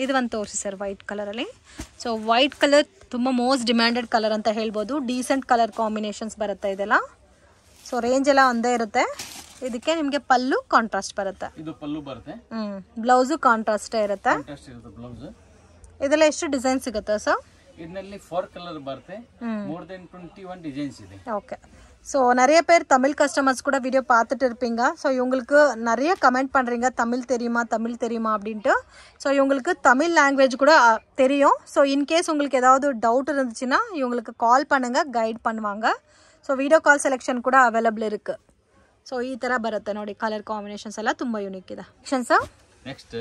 ಇದು ಒಂದು ತೋರಿಸಿ ಸರ್ ವೈಟ್ ಕಲರಲ್ಲಿ. ಸೊ ವೈಟ್ ಕಲರ್ ತುಂಬ ಮೋಸ್ಟ್ ಡಿಮ್ಯಾಂಡೆಡ್ ಕಲರ್ ಅಂತ ಹೇಳ್ಬೋದು. ಡೀಸೆಂಟ್ ಕಲರ್ ಕಾಂಬಿನೇಷನ್ಸ್ ಬರುತ್ತೆ ಇದೆಲ್ಲ. ಸೊ ರೇಂಜ್ ಎಲ್ಲ ಒಂದೇ ಇರುತ್ತೆ. ಇದಕ್ಕೆ ನಿಮಗೆ ಪಲ್ಲು ಕಾಂಟ್ರಾಸ್ಟ್ ಬರುತ್ತೆ. ಇದು ಪಲ್ಲು ಬರುತ್ತೆ. ಬ್ಲೌಸು ಕಾಂಟ್ರಾಸ್ಟೇ ಇರುತ್ತೆ. ಬ್ಲೌಸ್ ಇದೆಲ್ಲ ಎಷ್ಟು ಡಿಸೈನ್ ಸಿಗುತ್ತೆ ಸರ್? ಇದರಲ್ಲಿ 4 ಕಲರ್ ಬರುತ್ತೆ. ಮೋರ್ ದೆನ್ 21 டிசைன்ஸ் ಇದೆ. ஓகே. ஸோ நிறைய பேர் தமிழ் கஸ்டமர்ஸ் கூட வீடியோ பார்த்துட்டு இருப்பீங்க. ஸோ இவங்களுக்கு நிறைய கமெண்ட் பண்ணுறீங்க தமிழ் தெரியுமா அப்படின்ட்டு. ஸோ இவங்களுக்கு தமிழ் லாங்குவேஜ் கூட தெரியும். ஸோ இன்கேஸ் உங்களுக்கு ஏதாவது டவுட் இருந்துச்சுன்னா இவங்களுக்கு கால் பண்ணுங்கள், கைட் பண்ணுவாங்க. ஸோ ವಿಡಿಯೋ ಕಾಲ್ ಸೆಲೆಕ್ಷನ್ ಕೂಡ ಅವೈಲಬಲ್ ಇருக்கு. ಸೊ ಈ ಥರ ಬರುತ್ತೆ ನೋಡಿ. ಕಲರ್ ಕಾಂಬಿನೇಷನ್ಸ್ ಎಲ್ಲ ತುಂಬ ಯೂನಿಕ್ ಇದೆ. ನೆಕ್ಸ್ಟ್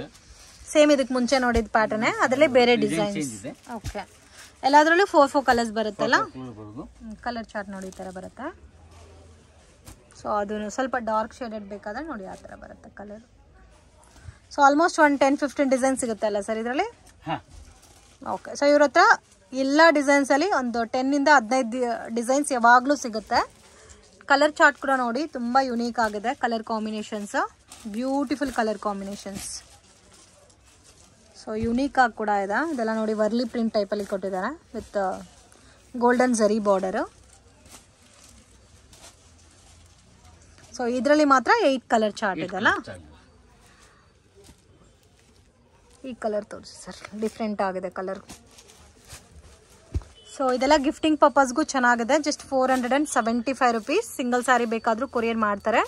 ಸೇಮ್ ಇದಕ್ಕೆ ಮುಂಚೆ ನೋಡಿದ ಪ್ಯಾಟರ್ನ್, ಅದರಲ್ಲಿ ಬೇರೆ ಡಿಸೈನ್ಸ್. ಓಕೆ, ಎಲ್ಲದರಲ್ಲೂ 4 ಕಲರ್ಸ್ ಬರುತ್ತಲ್ಲ. ಕಲರ್ ಚಾರ್ಟ್ ನೋಡಿ ಈ ಥರ ಬರುತ್ತೆ. ಸೊ ಅದು ಸ್ವಲ್ಪ ಡಾರ್ಕ್ ಶೇಡೆಡ್ ಬೇಕಾದ್ರೆ ನೋಡಿ ಆ ಥರ ಬರುತ್ತೆ ಕಲರ್. ಸೊ ಆಲ್ಮೋಸ್ಟ್ ಒಂದು 10-15 ಡಿಸೈನ್ ಸಿಗುತ್ತೆ ಅಲ್ಲ ಸರ್ ಇದರಲ್ಲಿ? ಓಕೆ. ಸೊ ಇವ್ರ ಹತ್ರ ಎಲ್ಲ ಡಿಸೈನ್ಸಲ್ಲಿ ಒಂದು 10ಇಂದ 15 ಡಿಸೈನ್ಸ್ ಯಾವಾಗಲೂ ಸಿಗುತ್ತೆ. ಕಲರ್ ಚಾರ್ಟ್ ಕೂಡ ನೋಡಿ ತುಂಬ ಯುನೀಕ್ ಆಗಿದೆ. Colour combinations beautiful colour combinations. So unique ಆಗಿ ಕೂಡ ಇದೆ. ಇದೆಲ್ಲ ನೋಡಿ ವರ್ಲಿ ಪ್ರಿಂಟ್ ಟೈಪಲ್ಲಿ ಕೊಟ್ಟಿದ್ದಾರೆ ವಿತ್ ಗೋಲ್ಡನ್ ಜರಿ ಬಾರ್ಡರು. ಸೊ ಇದರಲ್ಲಿ ಮಾತ್ರ 8 ಕಲರ್ ಚಾರ್ಟ್ ಇದೆಲ್ಲ. ಈ ಕಲರ್ ತೋರಿಸಿ ಸರ್, ಡಿಫ್ರೆಂಟ್ ಆಗಿದೆ ಕಲರ್. ಸೊ ಇದೆಲ್ಲ ಗಿಫ್ಟಿಂಗ್ ಪರ್ಪಸ್ಗೂ ಚೆನ್ನಾಗಿದೆ. Just 475 rupees. ಸಿಂಗಲ್ ಸ್ಯಾರಿ ಬೇಕಾದರೂ ಕೊರಿಯರ್ ಮಾಡ್ತಾರೆ.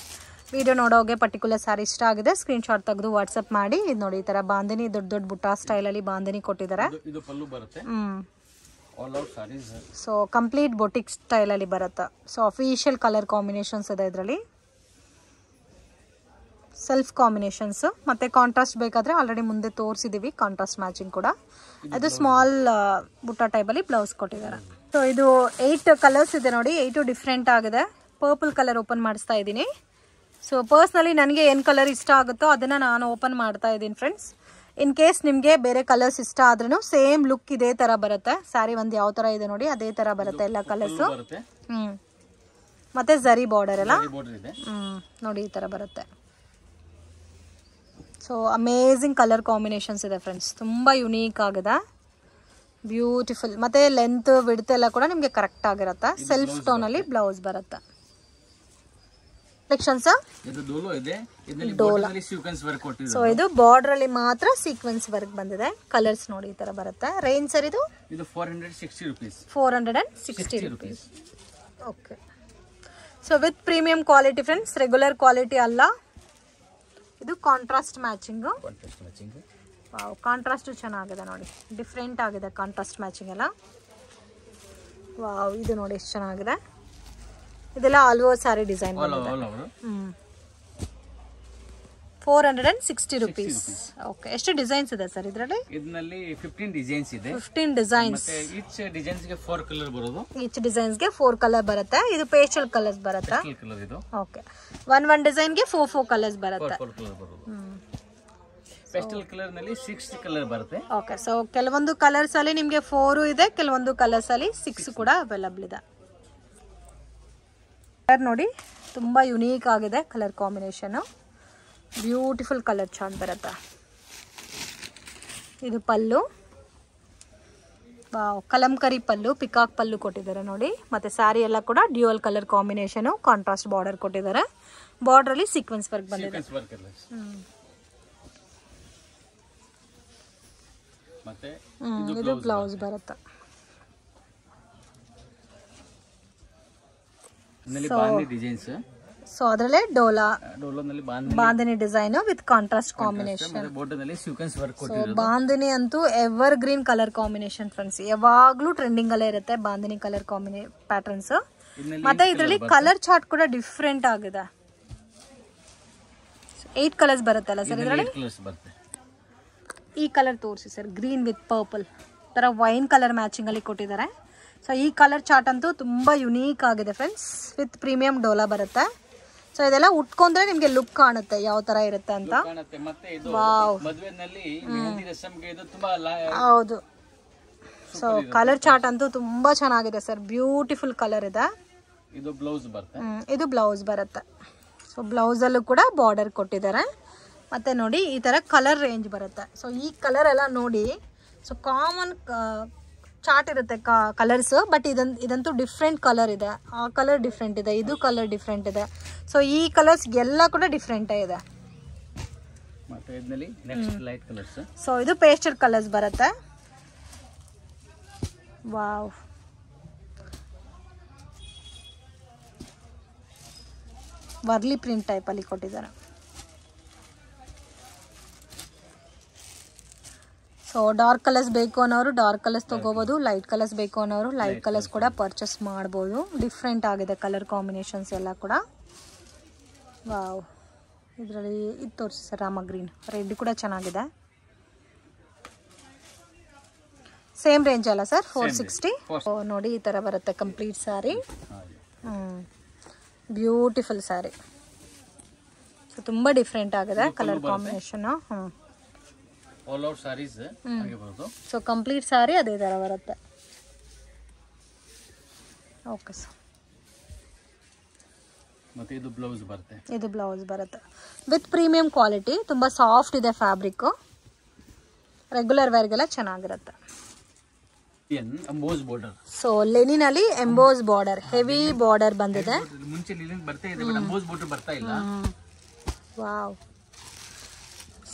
ವಿಡಿಯೋ ನೋಡೋಗೆ ಪರ್ಟಿಕ್ಯುಲರ್ ಸ್ಯಾರಿ ಇಷ್ಟ ಆಗಿದೆ ಸ್ಕ್ರೀನ್ಶಾಟ್ ತೆಗೆದು ವಾಟ್ಸಪ್ ಮಾಡಿ. ಇದು ನೋಡಿ ಈ ತರ ಬಾಂದಿನಿ ದೊಡ್ಡ ದೊಡ್ಡ ಬುಟ್ಟ ಸ್ಟೈಲಲ್ಲಿ ಬಾಂದಿನಿ ಕೊಟ್ಟಿದ್ದಾರೆ. ಸೊ ಕಂಪ್ಲೀಟ್ ಬೊಟಿಕ್ ಸ್ಟೈಲಲ್ಲಿ ಬರುತ್ತೆ. ಸೊ ಅಫಿಷಿಯಲ್ ಕಲರ್ ಕಾಂಬಿನೇಷನ್ಸ್ ಇದೆ ಇದರಲ್ಲಿ. ಸೆಲ್ಫ್ ಕಾಂಬಿನೇಷನ್ಸ್ ಮತ್ತೆ ಕಾಂಟ್ರಾಸ್ಟ್ ಬೇಕಾದ್ರೆ ಆಲ್ರೆಡಿ ಮುಂದೆ ತೋರಿಸಿದೀವಿ. ಕಾಂಟ್ರಾಸ್ಟ್ ಮ್ಯಾಚಿಂಗ್ ಕೂಡ. ಅದು ಸ್ಮಾಲ್ ಬುಟ್ಟ ಟೈಪಲ್ಲಿ ಬ್ಲೌಸ್ ಕೊಟ್ಟಿದ್ದಾರೆ. ಸೊ ಇದು 8 ಕಲರ್ಸ್ ಇದೆ ನೋಡಿ. 8 ಡಿಫ್ರೆಂಟ್ ಆಗಿದೆ. ಪರ್ಪಲ್ ಕಲರ್ ಓಪನ್ ಮಾಡಿಸ್ತಾ ಇದ್ದೀನಿ. ಸೊ ಪರ್ಸ್ನಲಿ ನನಗೆ ಏನು ಕಲರ್ ಇಷ್ಟ ಆಗುತ್ತೋ ಅದನ್ನು ನಾನು ಓಪನ್ ಮಾಡ್ತಾ ಇದ್ದೀನಿ ಫ್ರೆಂಡ್ಸ್. ಇನ್ ಕೇಸ್ ನಿಮಗೆ ಬೇರೆ ಕಲರ್ಸ್ ಇಷ್ಟ ಆದ್ರೂ ಸೇಮ್ ಲುಕ್ ಇದೇ ತರ ಬರುತ್ತೆ. ಸ್ಯಾರಿ ಒಂದು ಯಾವ ತರ ಇದೆ ನೋಡಿ ಅದೇ ತರ ಬರುತ್ತೆ ಎಲ್ಲ ಕಲರ್ಸ್. ಮತ್ತೆ ಝರಿ ಬಾರ್ಡರ್ ಎಲ್ಲ ನೋಡಿ ಈ ತರ ಬರುತ್ತೆ. ಸೊ ಅಮೇಝಿಂಗ್ ಕಲರ್ ಕಾಂಬಿನೇಷನ್ಸ್ ಇದೆ ಫ್ರೆಂಡ್ಸ್, ತುಂಬ ಯುನೀಕ್ ಆಗಿದೆ, ಬ್ಯೂಟಿಫುಲ್. ಮತ್ತೆ ಲೆಂತ್ ವಿಡ್ತ್ ಎಲ್ಲ ಕೂಡ ನಿಮಗೆ ಕರೆಕ್ಟ್ ಆಗಿರುತ್ತೆ. ಸೆಲ್ಫ್ ಟೋನ್ ಅಲ್ಲಿ ಬ್ಲೌಸ್ ಬರುತ್ತೆ. ಸೊ ಇದು ಬಾರ್ಡರ್ ಅಲ್ಲಿ ಮಾತ್ರ ಸೀಕ್ವೆನ್ಸ್ ವರ್ಕ್ ಬಂದಿದೆ. ಕಲರ್ಸ್ ನೋಡಿ ಈ ತರ ಬರುತ್ತೆ. ರೇಂಜ್ ಸರ್ ಇದು 460 rupees. Okay. So with premium quality friends, regular quality ಅಲ್ಲ ಇದು. Contrast matching. ವಾವ್, ಕಾಂಟ್ರಾಸ್ಟ್ ಚೆನ್ನಾಗಿದೆ ನೋಡಿ, ಡಿಫ್ರೆಂಟ್ ಆಗಿದೆ ಕಾಂಟ್ರಾಸ್ಟ್ ಮ್ಯಾಚಿಂಗ್ ಎಲ್ಲ. ವಾವ್, ಇದು ನೋಡಿ ಎಷ್ಟು ಚೆನ್ನಾಗಿದೆ. ಇದೆಲ್ಲ ಆಲ್ ಓವರ್ ಸ್ಯಾರಿ ಡಿಸೈನ್ ಬಂದಿದೆ. 460 rupees. ಓಕೆ. ಎಷ್ಟು ಡಿಸೈನ್ಸ್ ಇದೆ ಸರ್ ಇದರಲ್ಲಿ? ಇದರಲ್ಲಿ 15 ಡಿಸೈನ್ಸ್ ಇದೆ. 15 ಡಿಸೈನ್ಸ್. ಮತ್ತೆ ಈಚ್ ಡಿಸೈನ್ಸ್ ಗೆ 4 ಕಲರ್ ಬರೋದು. ಈಚ್ ಡಿಸೈನ್ಸ್ ಗೆ 4 ಕಲರ್ ಬರುತ್ತೆ. ಇದು ಪೇಸ್ಟಲ್ ಕಲರ್ಸ್ ಬರುತ್ತೆ. ಪೇಸ್ಟಲ್ ಕಲರ್ ಇದು. ಓಕೆ. one ಡಿಸೈನ್ ಗೆ 4 ಕಲರ್ಸ್ ಬರುತ್ತೆ. 4 ಕಲರ್ ಬರೋದು. ಪೇಸ್ಟಲ್ ಕಲರ್ ನಲ್ಲಿ 6 ಕಲರ್ ಬರುತ್ತೆ. ಓಕೆ. ಸೊ ಕೆಲವೊಂದು ಕಲರ್ಸ್ ಅಲ್ಲಿ ನಿಮಗೆ 4 ಇದೆ, ಕೆಲವೊಂದು ಕಲರ್ಸ್ ಅಲ್ಲಿ 6 ಕೂಡ ಅವೈಲಬಲ್ ಇದೆ. ಕಲರ್ ನೋಡಿ ತುಂಬಾ ಯುನೀಕ್ ಆಗಿದೆ colour combination. Beautiful colour chart ಬರುತ್ತೆ. ಇದು ಪಲ್ಲು. ವಾವ್, ಕಲಂಕರಿ ಪಲ್ಲು, ಪಿಕಾಕ್ ಪಲ್ಲು ಕೊಟ್ಟಿದ್ದಾರೆ ನೋಡಿ. ಮತ್ತೆ ಸ್ಯಾರಿ ಎಲ್ಲ ಕೂಡ dual colour combination, contrast border ಕೊಟ್ಟಿದ್ದಾರೆ. ಬಾರ್ಡರ್ ಅಲ್ಲಿ ಸೀಕ್ವೆನ್ಸ್ ವರ್ಕ್ ಬಂದಿದೆ. ಮತ್ತೆ ಇದು ಬ್ಲೌಸ್ ಬರುತ್ತೆ. ಸೊ ಅದರಲ್ಲೇ bandhani design with contrast combination. Bandhani ಅಂತೂ evergreen colour combination friends, ಯಾವಾಗ್ಲೂ ಟ್ರೆಂಡಿಂಗ್ ಅಲ್ಲೇ ಇರುತ್ತೆ ಬಾಂಧನಿ ಕಲರ್ ಪ್ಯಾಟರ್ನ್ಸ್. ಮತ್ತೆ ಇದರಲ್ಲಿ ಕಲರ್ ಚಾರ್ಟ್ ಕೂಡ ಡಿಫ್ರೆಂಟ್ ಆಗಿದೆ. 8 ಕಲರ್ಸ್ ಬರುತ್ತಲ್ಲ ಸರ್ ಇದರಲ್ಲಿ? ಈ ಕಲರ್ ತೋರಿಸಿ ಸರ್, ಗ್ರೀನ್ ವಿತ್ ಪರ್ಪಲ್ ತರ ವೈನ್ ಕಲರ್ ಮ್ಯಾಚಿಂಗ್ ಅಲ್ಲಿ ಕೊಟ್ಟಿದ್ದಾರೆ. ಸೊ ಈ ಕಲರ್ ಚಾರ್ಟ್ ಅಂತೂ ತುಂಬಾ ಯುನೀಕ್ ಆಗಿದೆ ಫ್ರೆಂಡ್ಸ್. ವಿತ್ ಪ್ರೀಮಿಯಂ ಡೋಲಾ ಬರುತ್ತೆ. ಸೊ ಇದೆಲ್ಲ ಉಟ್ಕೊಂಡ್ರೆ ನಿಮ್ಗೆ ಲುಕ್ ಕಾಣುತ್ತೆ ಯಾವ ತರ ಇರುತ್ತೆ ಅಂತ. ಹೌದು. ಸೊ ಕಲರ್ ಚಾರ್ಟ್ ಅಂತೂ ತುಂಬಾ ಚೆನ್ನಾಗಿದೆ ಸರ್, ಬ್ಯೂಟಿಫುಲ್ ಕಲರ್ ಇದೆ. ಇದು ಬ್ಲೌಸ್ ಬರುತ್ತೆ. ಸೊ ಬ್ಲೌಸ್ ಅಲ್ಲೂ ಕೂಡ ಬಾರ್ಡರ್ ಕೊಟ್ಟಿದ್ದಾರೆ. ಮತ್ತೆ ನೋಡಿ ಈ ತರ ಕಲರ್ ರೇಂಜ್ ಬರುತ್ತೆ. ಸೊ ಈ ಕಲರ್ ಎಲ್ಲ ನೋಡಿ, ಸೊ ಕಾಮನ್ ಚಾರ್ಟ್ ಇರುತ್ತೆ ಕಲರ್ಸ್, ಬಟ್ ಇದಂತೂ ಡಿಫ್ರೆಂಟ್ ಕಲರ್ ಇದೆ. ಆ ಕಲರ್ ಡಿಫ್ರೆಂಟ್ ಇದೆ, ಇದು ಕಲರ್ ಡಿಫ್ರೆಂಟ್ ಇದೆ. ಸೊ ಈ ಕಲರ್ಸ್ ಎಲ್ಲ ಕೂಡ ಡಿಫ್ರೆಂಟ್ ಇದೆ. ಸೊ ಇದು ಪೇಸ್ಟಲ್ ಕಲರ್ಸ್ ಬರುತ್ತೆ. ವಾವ್, ವರ್ಲಿ ಪ್ರಿಂಟ್ ಟೈಪ್ ಅಲ್ಲಿ ಕೊಟ್ಟಿದ್ದಾರೆ. ಸೊ ಡಾರ್ಕ್ ಕಲರ್ಸ್ ಬೇಕು ಅನ್ನೋರು ಡಾರ್ಕ್ ಕಲರ್ಸ್ ತಗೋಬಹುದು, ಲೈಟ್ ಕಲರ್ಸ್ ಬೇಕು ಅನ್ನೋರು ಲೈಟ್ ಕಲರ್ಸ್ ಕೂಡ ಪರ್ಚೇಸ್ ಮಾಡ್ಬೋದು. ಡಿಫ್ರೆಂಟ್ ಆಗಿದೆ ಕಲರ್ ಕಾಂಬಿನೇಷನ್ಸ್ ಎಲ್ಲ ಕೂಡ. ವಾವ್, ಇದರಲ್ಲಿ ಇದು ತೋರಿಸಿ ಸರ್, ರಾಮ ಗ್ರೀನ್, ರೆಡ್ ಕೂಡ ಚೆನ್ನಾಗಿದೆ. ಸೇಮ್ ರೇಂಜ್ ಅಲ್ಲ ಸರ್? 460. ನೋಡಿ ಈ ತರ ಬರುತ್ತೆ complete saree. Beautiful saree. So ತುಂಬಾ ಡಿಫ್ರೆಂಟ್ ಆಗಿದೆ colour combination. All out sarees ಹಾಗೆ ಬರುತ್ತೆ. ಸೊ ಕಂಪ್ಲೀಟ್ ಸಾರಿ ಅದೇ ತರ ಬರುತ್ತೆ. Okay sir. ಮತ್ತೆ ಇದು ಬ್ಲೌಸ್ ಬರುತ್ತೆ. ಇದು ಬ್ಲೌಸ್ ಬರುತ್ತೆ ವಿತ್ ಪ್ರೀಮಿಯಂ ಕ್ವಾಲಿಟಿ. ತುಂಬಾ ಸಾಫ್ಟ್ ಇದೆ ಫ್ಯಾಬ್ರಿಕ್. ರೆಗ್ಯುಲರ್ ವೇರ್ಗೆಲ್ಲ ಚೆನ್ನಾಗಿರುತ್ತೆ. Emboss border. ಸೊ ಲೆನಿನ್ ಅಲ್ಲಿ ಎಂಬೋಸ್ ಬಾರ್ಡರ್, ಹೆವಿ ಬಾರ್ಡರ್ ಬಂದಿದೆ. ಮುಂಚೆ ಲೆನಿನ್ ಬರ್ತಾ ಇದೆ, ಬಟ್ ಎಂಬೋಸ್ ಬಾರ್ಡರ್ ಬರ್ತಾ ಇಲ್ಲ. Wow.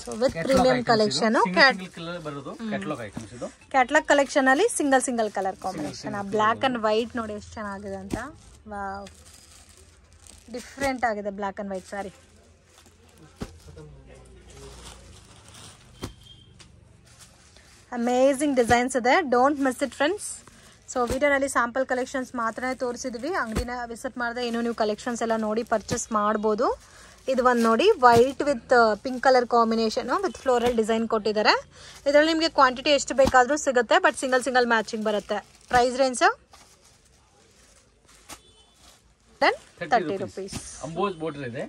So with premium collection. Catalogue collection ಅಲ್ಲಿ ಸಿಂಗಲ್ ಕಲರ್ ಕಾಂಬಿನೇಷನ್. ಆ ಬ್ಲಾಕ್ ಅಂಡ್ ವೈಟ್ ನೋಡಿ ಎಷ್ಟು ಚೆನ್ನಾಗಿದೆ ಅಂತ. ವಾವ್, ಡಿಫ್ರೆಂಟ್ ಆಗಿದೆ black and white sari. Amazing designs ಇದೆ, don't miss it friends. So ವಿಡಿಯೋನಲ್ಲಿ ಸ್ಯಾಂಪಲ್ ಕಲೆಕ್ಷನ್ಸ್ ಮಾತ್ರ ತೋರಿಸಿದ್ವಿ. ಅಂಗಡಿನ ವಿಸಿಟ್ ಮಾಡಿದ್ರೆ ಇನ್ನೂ ನೀವು ಕಲೆಕ್ಷನ್ಸ್ ಎಲ್ಲ ನೋಡಿ ಪರ್ಚೇಸ್ ಮಾಡ್ಬೋದು. ಇದು ಒಂದು ನೋಡಿ, white with pink colour combination with floral design ಕೊಟ್ಟಿದ್ದಾರೆ. ಇದರಲ್ಲಿ ನಿಮಗೆ ಕ್ವಾಂಟಿಟಿ ಎಷ್ಟು ಬೇಕಾದರೂ ಸಿಗುತ್ತೆ, ಬಟ್ ಸಿಂಗಲ್ ಮ್ಯಾಚಿಂಗ್ ಬರುತ್ತೆ. Price range 30 rupees. Emboss border ಇದೆ.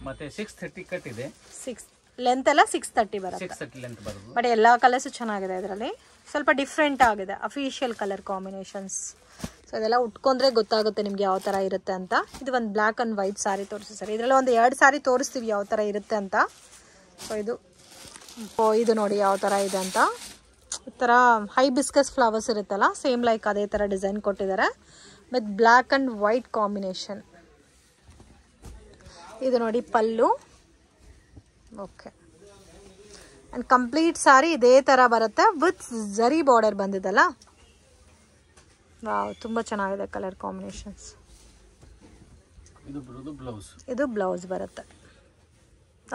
ಮತ್ತೆ 630 ಕಟ್ ಇದೆ. ಲೆಂತ್ ಎಲ್ಲ 630 ಬರುತ್ತೆ. 630 ಲೆಂತ್ ಬರುತ್ತೆ. ಬಟ್ ಎಲ್ಲ ಕಲರ್ಸ್ ಚೆನ್ನಾಗಿದೆ ಇದರಲ್ಲಿ. ಸ್ವಲ್ಪ ಡಿಫ್ರೆಂಟ್ ಆಗಿದೆ, ಅಫಿಷಿಯಲ್ ಕಲರ್ ಕಾಂಬಿನೇಷನ್ಸ್. ಸೊ ಇದೆಲ್ಲ ಉಟ್ಕೊಂಡ್ರೆ ಗೊತ್ತಾಗುತ್ತೆ ನಿಮ್ಗೆ ಯಾವ ತರ ಇರುತ್ತೆ ಅಂತ. ಇದು ಒಂದು ಬ್ಲ್ಯಾಕ್ ಅಂಡ್ ವೈಟ್ ಸಾರಿ ತೋರಿಸಿ ಸರ್. ಇದರಲ್ಲಿ ಒಂದು 2 ಸಾರಿ ತೋರಿಸ್ತೀವಿ ಯಾವ ತರ ಇರುತ್ತೆ ಅಂತ. ಸೊ ಇದು ನೋಡಿ ಯಾವ ತರ ಇದೆ ಅಂತ. ಈ ತರ ಹೈಬಿಸ್ಕಸ್ ಫ್ಲವರ್ಸ್ ಇರುತ್ತಲ್ಲ, ಸೇಮ್ ಲೈಕ್ ಅದೇ ತರ ಡಿಸೈನ್ ಕೊಟ್ಟಿದ್ದಾರೆ with black and white combination. ಇದು ನೋಡಿ ಪಲ್ಲು. ಓಕೆ, ಅಂಡ್ ಕಂಪ್ಲೀಟ್ ಸಾರಿ ಇದೇ ತರ ಬರುತ್ತೆ ವಿತ್ ಜರಿ ಬಾರ್ಡರ್ ಬಂದಿದಲ್ಲ. ವಾವ್, ತುಂಬಾ ಚೆನ್ನಾಗಿದೆ ಕಲರ್ ಕಾಂಬಿನೇಷನ್ಸ್. ಇದು ಬ್ಲೌಸ್ ಬರುತ್ತೆ.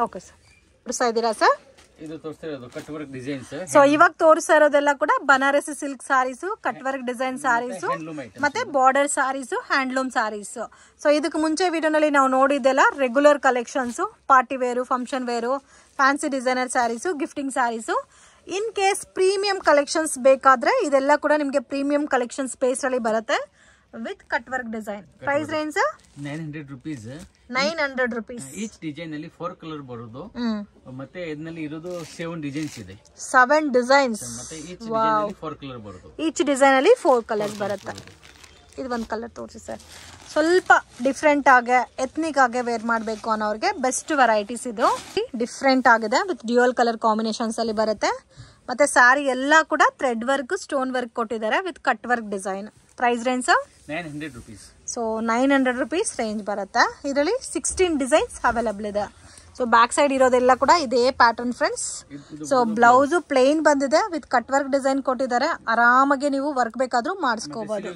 ಓಕೆ ಸರ್, ತೋರಿಸ್ತಾ ಇದ್ದೀರಾ ಸರ್? ಇದು ತೋರಿಸ್ತಾ ಇರೋದು ಕಟ್ ವರ್ಕ್ ಡಿಸೈನ್ಸ್. ಸೊ ಇವಾಗ ತೋರಿಸ್ತಾ ಇರೋದೆಲ್ಲ ಕೂಡ Banarasi silk saris, cut work design saris, ಮತ್ತೆ border saris, handloom saris. So ಇದಕ್ಕೆ ಮುಂಚೆ ವಿಡಿಯೋನಲ್ಲಿ ನಾವು ನೋಡಿದ್ದೆಲ್ಲ regular collections, party wear, function wear, fancy designer saris, gifting saris. In case premium collections ಬೇಕಾದ್ರೆ ಇದೆಲ್ಲ ಕೂಡ ನಿಮಗೆ ಪ್ರೀಮಿಯಂ ಕಲೆಕ್ಷನ್ ಸ್ಪೇಸ್ ಅಲ್ಲಿ ಬರುತ್ತೆ with cut work design. Price range 900 rupees. 900 rupees. Each design ಅಲ್ಲಿ 4 ಕಲರ್ ಬರೋದು. ಮತ್ತೆ ಇದರಲ್ಲಿ ಇರೋದು 7 ಡಿಸೈನ್ಸ್ ಇದೆ. 7 ಡಿಸೈನ್ಸ್. ಮತ್ತೆ ಈಚ್ ಡಿಸೈನ್ ಅಲ್ಲಿ 4 ಕಲರ್ ಬರೋದು. ಈಚ್ ಡಿಸೈನ್ ಅಲ್ಲಿ 4 ಕಲರ್ಸ್ ಬರುತ್ತೆ. ಇದು ಒಂದು ಕಲರ್ ತೋರಿಸಿ ಸರ್. ಸ್ವಲ್ಪ ಡಿಫ್ರೆಂಟ್ ಆಗಿ ಎತ್ನಿಕ್ ಆಗಿ ವೇರ್ ಮಾಡಬೇಕು ಅನ್ನೋರಿಗೆ ಬೆಸ್ಟ್ ವೆರೈಟೀಸ್ ಇದು. ಡಿಫ್ರೆಂಟ್ ಆಗಿದೆ ವಿತ್ ಡ್ಯೂಯಲ್ ಕಲರ್ ಕಾಂಬಿನೇಷನ್ಸ್ ಅಲ್ಲಿ ಬರುತ್ತೆ. ಮತ್ತೆ ಸ್ಯಾರಿ ಎಲ್ಲ ಕೂಡ ಥ್ರೆಡ್ ವರ್ಕ್, ಸ್ಟೋನ್ ವರ್ಕ್ ಕೊಟ್ಟಿದ್ದಾರೆ with cut work design. Price range 900 rupees. So 900 rupees range ಬರುತ್ತೆ. ಇದರಲ್ಲಿ 16 ಡಿಸೈನ್ಸ್ ಅವೈಲಬಲ್ ಇದೆ. ಸೊ ಬ್ಯಾಕ್ ಸೈಡ್ ಇರೋದೆಲ್ಲ ಕೂಡ ಇದೇ pattern friends. So blouse plain ಬಂದಿದೆ ವಿತ್ ಕಟ್ ವರ್ಕ್ ಡಿಸೈನ್ ಕೊಟ್ಟಿದ್ದಾರೆ. ಆರಾಮಾಗಿ ನೀವು ವರ್ಕ್ ಬೇಕಾದ್ರೂ ಮಾಡಿಸ್ಕೋಬಹುದು.